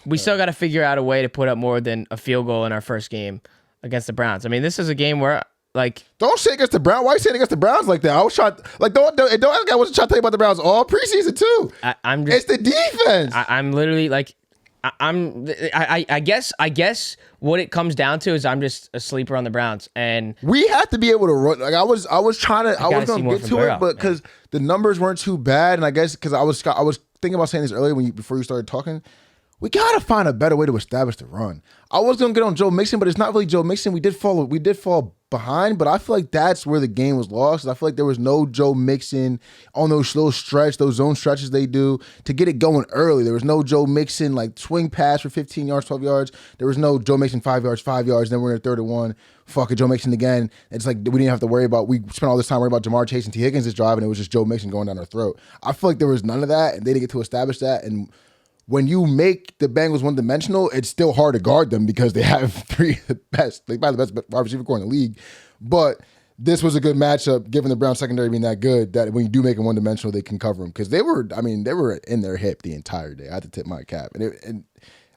We still got to figure out a way to put up more than a field goal in our first game against the Browns. I mean, this is a game where, like... Don't say against the Browns. Why are you saying against the Browns like that? I was trying... Like, don't I wasn't trying to tell you about the Browns all preseason, too. It's the defense. I'm literally, like... I guess what it comes down to is I'm just a sleeper on the Browns, and we have to be able to run. Like I was trying to, I was going to get to it, but because the numbers weren't too bad, and I guess because I was thinking about saying this earlier before you started talking, we gotta find a better way to establish the run. I was going to get on Joe Mixon, but it's not really Joe Mixon. We did fall behind, but I feel like that's where the game was lost. I feel like there was no Joe Mixon on those zone stretches they do to get it going early. There was no Joe Mixon like swing pass for 15 yards, 12 yards. There was no Joe Mixon 5 yards. Then we're in a 3rd and 1. Fuck it, Joe Mixon again. It's like we didn't have to worry about. We spent all this time worrying about Jamar Chase and T. Higgins' drive, and it was just Joe Mixon going down our throat. I feel like there was none of that, and they didn't get to establish that. And when you make the Bengals one-dimensional, it's still hard to guard them because they have 3 of the best, probably the best wide receiver core in the league. But this was a good matchup, given the Browns secondary being that good, that when you do make them one-dimensional, they can cover them. Because they were in their hip the entire day. I had to tip my cap. And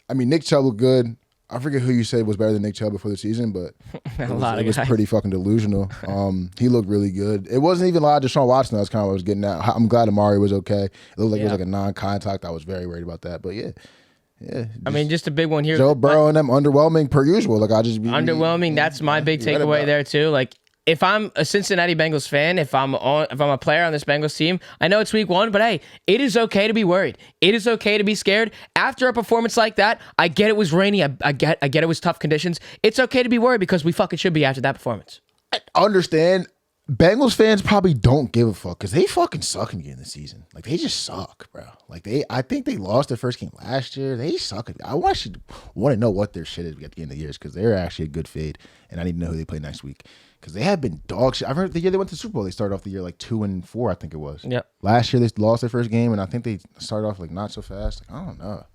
Nick Chubb looked good. I forget who you said was better than Nick Chubb before the season, but it was pretty fucking delusional. He looked really good. It wasn't even a lot of Deshaun Watson. That's kind of what I was getting at. I'm glad Amari was okay. It looked like it was like a non-contact. I was very worried about that. But yeah. Just a big one here. Joe Burrow and them underwhelming per usual. Like underwhelming. That's my big takeaway there too. Like if I'm a Cincinnati Bengals fan, if I'm a player on this Bengals team, I know it's week 1, but hey, it is okay to be worried. It is okay to be scared. After a performance like that, I get it was rainy. I get it was tough conditions. It's okay to be worried because we fucking should be after that performance. I understand Bengals fans probably don't give a fuck because they fucking suck again this season. Like they just suck, bro. Like I think they lost their first game last year. They suck. I actually want to know what their shit is at the end of the year because they're actually a good fade, and I need to know who they play next week because they have been dog shit. I remember the year they went to the Super Bowl. They started off the year like 2-4, I think it was. Yep. Last year they lost their first game, and I think they started off like not so fast. Like, I don't know.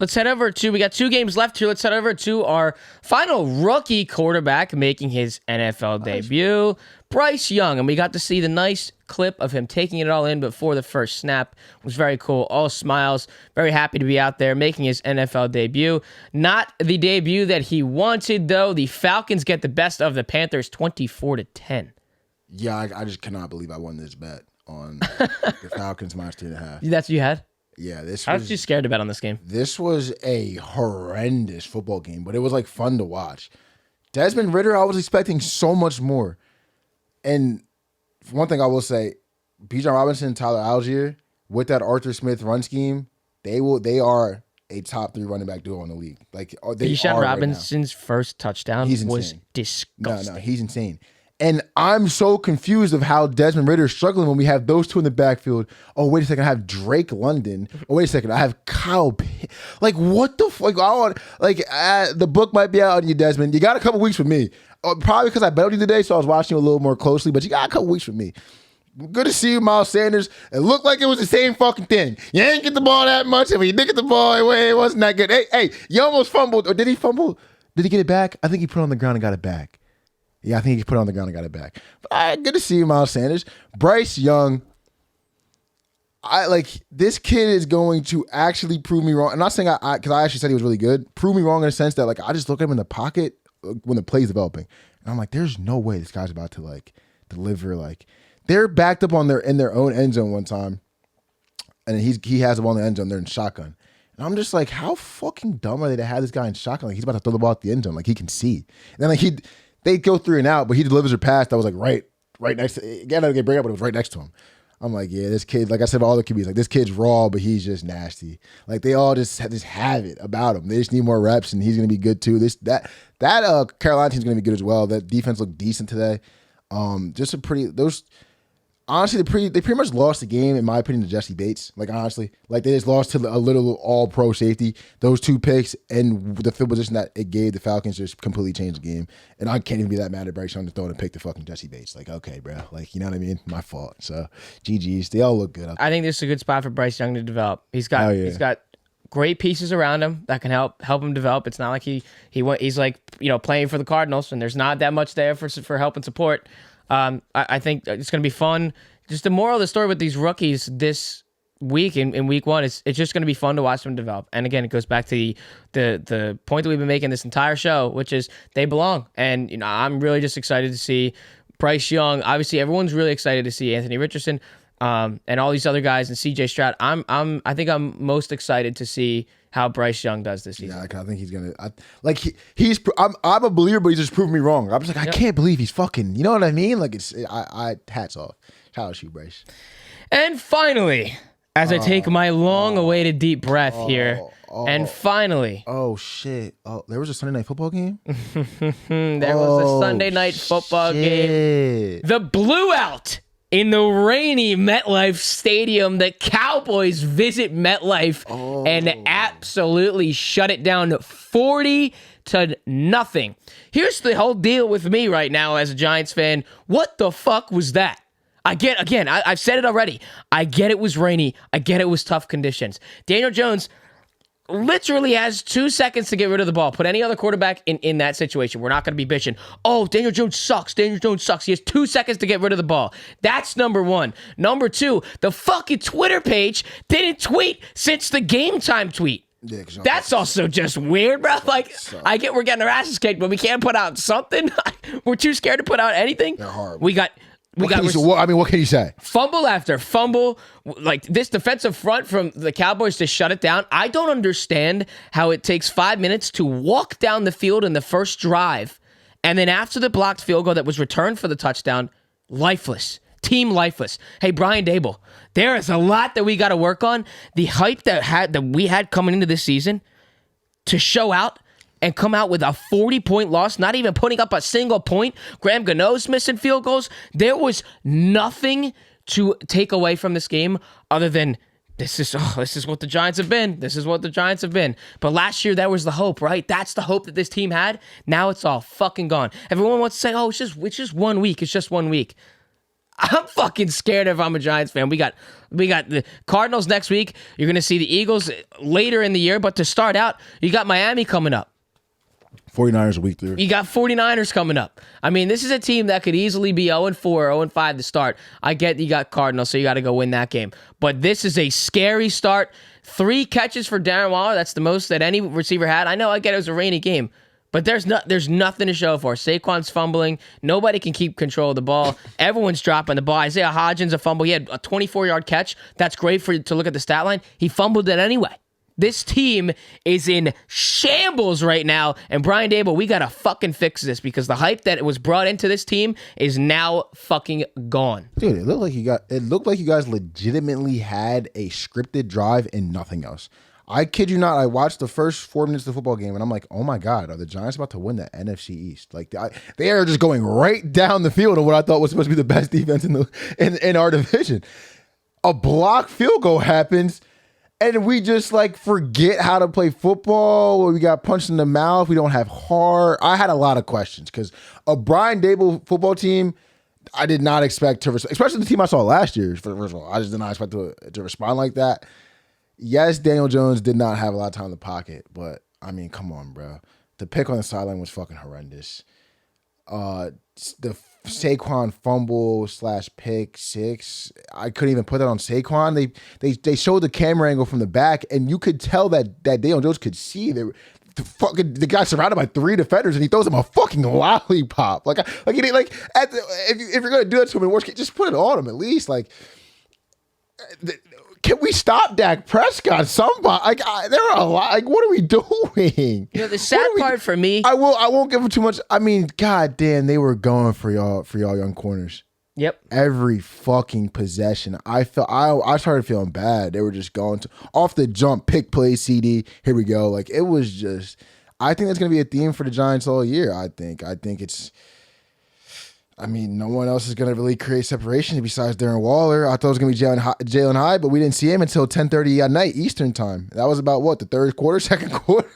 Let's head over to, we got 2 games left here. Let's head over to our final rookie quarterback making his NFL debut, Bryce Young. And we got to see the nice clip of him taking it all in before the first snap. It was very cool. All smiles. Very happy to be out there making his NFL debut. Not the debut that he wanted, though. The Falcons get the best of the Panthers 24-10. Yeah, I just cannot believe I won this bet on the Falcons minus 2.5. That's what you had? Yeah, I was too scared to bet on this game. This was a horrendous football game, but it was like fun to watch. Desmond Ridder, I was expecting so much more. And one thing I will say, Bijan Robinson, Tyler Algier, with that Arthur Smith run scheme, they are a top 3 running back duo in the league. Like they Bijan are Robinson's first touchdown was insane. disgusting. No, he's insane. And I'm so confused of how Desmond Ridder is struggling when we have those two in the backfield. Oh, wait a second, I have Drake London. Oh, wait a second, I have Kyle Pitt. Like, what the fuck? The book might be out on you, Desmond. You got a couple weeks with me. Probably because I bet on you today, so I was watching you a little more closely, but you got a couple weeks with me. Good to see you, Miles Sanders. It looked like it was the same fucking thing. You ain't get the ball that much, and when you did get the ball, it wasn't that good. Hey, you almost fumbled. Or did he fumble? Did he get it back? I think he put it on the ground and got it back. Yeah, I think he put it on the ground and got it back. But, good to see you, Miles Sanders. Bryce Young, this kid is going to actually prove me wrong. I'm not saying because I actually said he was really good. Prove me wrong in a sense that I just look at him in the pocket when the play's developing, and I'm like, there's no way this guy's about to deliver. They're backed up in their own end zone one time, and he has the ball in the end zone. They're in shotgun. And I'm just like, how fucking dumb are they to have this guy in shotgun? Like he's about to throw the ball at the end zone, like he can see. And then they go 3 and out, but he delivers a pass that was right next to. Again, I didn't get break up, but it was right next to him. I'm like, yeah, this kid, like I said, about all the QBs, this kid's raw, but he's just nasty. Like they all just have it about him. They just need more reps, and he's gonna be good too. That Carolina team's gonna be good as well. That defense looked decent today. Honestly, they pretty much lost the game, in my opinion, to Jesse Bates. Honestly, they just lost to a little all-pro safety. Those 2 picks and the field position that it gave the Falcons just completely changed the game. And I can't even be that mad at Bryce Young to throw a pick to fucking Jesse Bates. Okay, bro. You know what I mean? My fault. So, GGs. They all look good. I think this is a good spot for Bryce Young to develop. He's got great pieces around him that can help him develop. It's not like he's playing for the Cardinals, and there's not that much there for help and support. I think it's going to be fun. Just the moral of the story with these rookies this week in week 1 is it's just going to be fun to watch them develop. And again, it goes back to the point that we've been making this entire show, which is they belong. And I'm really just excited to see Bryce Young. Obviously, everyone's really excited to see Anthony Richardson and all these other guys and CJ Stroud. I think I'm most excited to see how Bryce Young does this season. Yeah, I think he's gonna. I'm a believer, but he's just proved me wrong. I'm just I can't believe he's fucking. You know what I mean? Hats off. Shout out to you, Bryce. And finally, as I take my long-awaited deep breath here, and finally, oh shit! Oh, there was a Sunday night football game. There was a Sunday night football game. The blew out. In the rainy MetLife Stadium, the Cowboys visit MetLife and absolutely shut it down 40-0. Here's the whole deal with me right now as a Giants fan. What the fuck was that? I've said it already. I get it was rainy. I get it was tough conditions. Daniel Jones literally has 2 seconds to get rid of the ball. Put any other quarterback in that situation. We're not going to be bitching. Oh, Daniel Jones sucks. Daniel Jones sucks. He has 2 seconds to get rid of the ball. That's number 1. Number 2, the fucking Twitter page didn't tweet since the game time tweet. Yeah, that's also just weird, bro. I get we're getting our asses kicked, but we can't put out something. We're too scared to put out anything. They're horrible. What can you say? Fumble after fumble, this defensive front from the Cowboys to shut it down. I don't understand how it takes 5 minutes to walk down the field in the first drive, and then after the blocked field goal that was returned for the touchdown, lifeless. Team lifeless. Hey, Brian Dable, there is a lot that we got to work on. The hype that we had coming into this season to show out and come out with a 40-point loss, not even putting up a single point. Graham Gano's missing field goals. There was nothing to take away from this game other than this is what the Giants have been. This is what the Giants have been. But last year, that was the hope, right? That's the hope that this team had. Now it's all fucking gone. Everyone wants to say, oh, it's just 1 week. It's just 1 week. I'm fucking scared if I'm a Giants fan. We got the Cardinals next week. You're going to see the Eagles later in the year. But to start out, you got Miami coming up. 49ers a week 3. You got 49ers coming up. I mean, this is a team that could easily be 0-4 or 0-5 to start. I get you got Cardinals, so you got to go win that game. But this is a scary start. 3 catches for Darren Waller. That's the most that any receiver had. I know, I get it was a rainy game. But there's nothing to show for. Saquon's fumbling. Nobody can keep control of the ball. Everyone's dropping the ball. Isaiah Hodgins a fumble. He had a 24-yard catch. That's great for you to look at the stat line. He fumbled it anyway. This team is in shambles right now. And Brian Daboll, we got to fucking fix this because the hype that was brought into this team is now fucking gone. Dude, it looked like you guys legitimately had a scripted drive and nothing else. I kid you not, I watched the first 4 minutes of the football game and I'm like, oh my God, are the Giants about to win the NFC East? Like they are just going right down the field on what I thought was supposed to be the best defense in our division. A block field goal happens and we just like forget how to play football. We got punched in the mouth. We don't have heart. I had a lot of questions because a Brian Daboll football team, I did not expect to, especially the team I saw last year. First of all, I just did not expect to respond like that. Yes, Daniel Jones did not have a lot of time in the pocket, but I mean, come on, bro. The pick on the sideline was fucking horrendous. The Saquon fumble / pick 6, I couldn't even put that on Saquon. They showed the camera angle from the back, and you could tell that Daniel Jones could see the guy surrounded by 3 defenders, and he throws him a fucking lollipop. If you're gonna do that to him in worst case, just put it on him at least. Can we stop Dak Prescott? Somebody, there are a lot. What are we doing? The sad part for me, I won't give them too much. I mean, god damn, they were going for y'all young corners. Yep. Every fucking possession, I started feeling bad. They were just going off the jump, pick play, CD. Here we go. Like it was just. I think that's gonna be a theme for the Giants all year. I think it's. I mean, no one else is going to really create separation besides Darren Waller. I thought it was going to be Jalen Hyde, but we didn't see him until 10:30 at night Eastern time. That was about what, the third quarter, second quarter?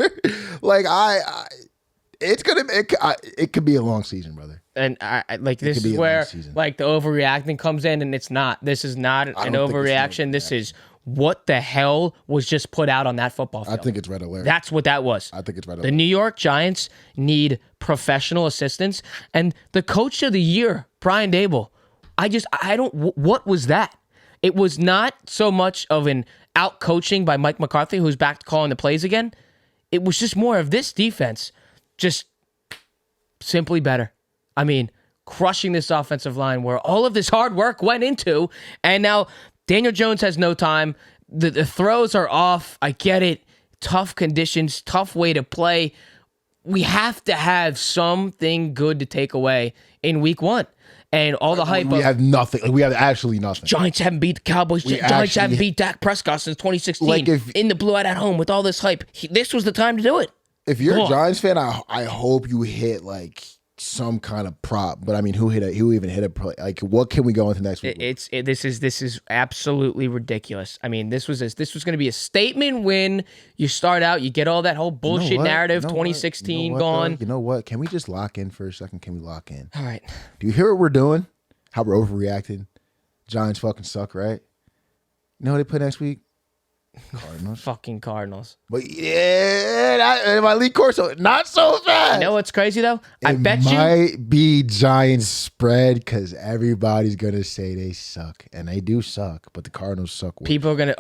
It could be a long season, brother. And this is where like the overreacting comes in, and it's not. This is not an overreaction. This is what the hell was just put out on that football field. I think it's red alert. That's what that was. I think it's red alert. The New York Giants need professional assistance, and the coach of the year, Brian Daboll. What was that? It was not so much of an out coaching by Mike McCarthy, who's back to calling the plays again. It was just more of this defense, just simply better. I mean, crushing this offensive line where all of this hard work went into, and now Daniel Jones has no time. The throws are off. I get it. Tough conditions, tough way to play. We have to have something good to take away in week 1. And all the hype. We have nothing. We have absolutely nothing. Giants haven't beat the Cowboys. Giants haven't beat Dak Prescott since 2016. In the blowout at home with all this hype. This was the time to do it. If you're a Giants fan, I hope you hit like some kind of prop. But I mean, who even hit a like? What can we go into next week? This is absolutely ridiculous. I mean, this was going to be a statement win. You start out, you get all that whole bullshit narrative, 2016 gone. You know what? Can we just lock in for a second? Can we lock in? All right. Do you hear what we're doing? How we're overreacting? Giants fucking suck, right? You know what they put next week? Cardinals. Fucking Cardinals. But yeah, my league course, not so fast. You know what's crazy though? I bet you might be Giants spread because everybody's gonna say they suck, and they do suck. But the Cardinals suck. People are gonna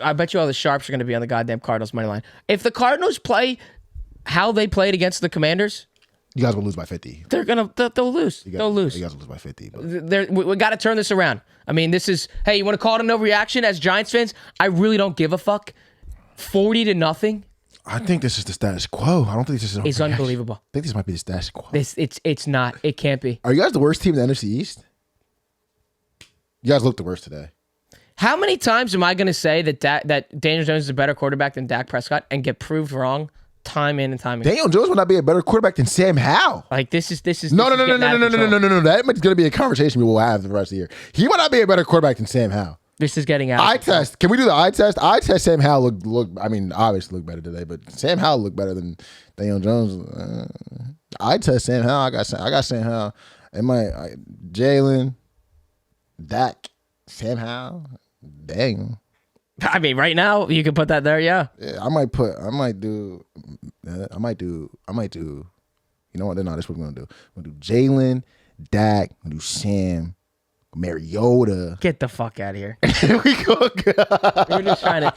I bet you all the sharps are gonna be on the goddamn Cardinals money line. If the Cardinals play how they played against the Commanders, you guys will lose by 50. They'll lose. They'll lose. You guys will lose by 50. But. We got to turn this around. I mean, this is, hey, you want to call it an overreaction as Giants fans? I really don't give a fuck. 40-0. I think this is the status quo. I don't think this is. It's unbelievable. I think this might be the status quo. It's not. It can't be. Are you guys the worst team in the NFC East? You guys look the worst today. How many times am I going to say that Daniel Jones is a better quarterback than Dak Prescott and get proved wrong time in and time again. Daniel Jones would not be a better quarterback than Sam Howell. Like this is No. getting out of control. That might going to be a conversation we will have the rest of the year. He might not be a better quarterback than Sam Howell. This is getting out of Eye control. test. Can we do the eye test? Eye test. Sam Howell look. I mean, obviously look better today, but Sam Howell looked better than Daniel Jones. Eye test. Sam Howell. I got Sam Howell. Jalen, Dak, Sam Howell. Dang. I mean, right now you can put that there. Yeah. Yeah, I might do. You know what? No, that's what we're gonna do. We're gonna do Jalen, Dak. We're gonna do Sam, Mariota. Get the fuck out of here. We go. You're just trying to.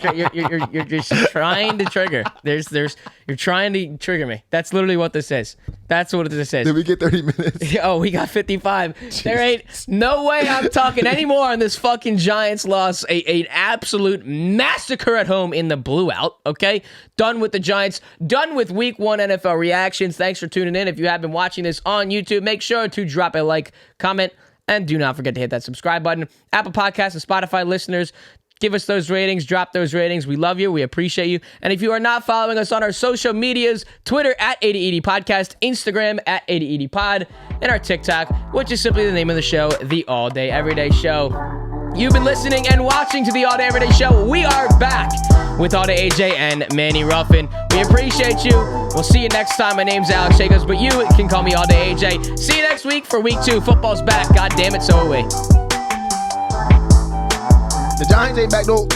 You're just trying to trigger. You're trying to trigger me. That's literally what this is. That's what this is. Did we get 30 minutes? Oh, we got 55. There ain't no way I'm talking anymore on this fucking Giants loss. An absolute massacre at home in the blue out. Okay? Done with the Giants. Done with week 1 NFL reactions. Thanks for tuning in. If you have been watching this on YouTube, make sure to drop a like, comment, and do not forget to hit that subscribe button. Apple Podcasts and Spotify listeners, give us those ratings. Drop those ratings. We love you. We appreciate you. And if you are not following us on our social medias, Twitter at 8080 Podcast, Instagram at 8080 Pod, and our TikTok, which is simply the name of the show, The All Day Everyday Show. You've been listening and watching to The All Day Everyday Show. We are back with All Day AJ and Manny Ruffin. We appreciate you. We'll see you next time. My name's Alex Jacobs, but you can call me All Day AJ. See you next week for week 2. Football's back. God damn it, so are we. The Giants ain't back though.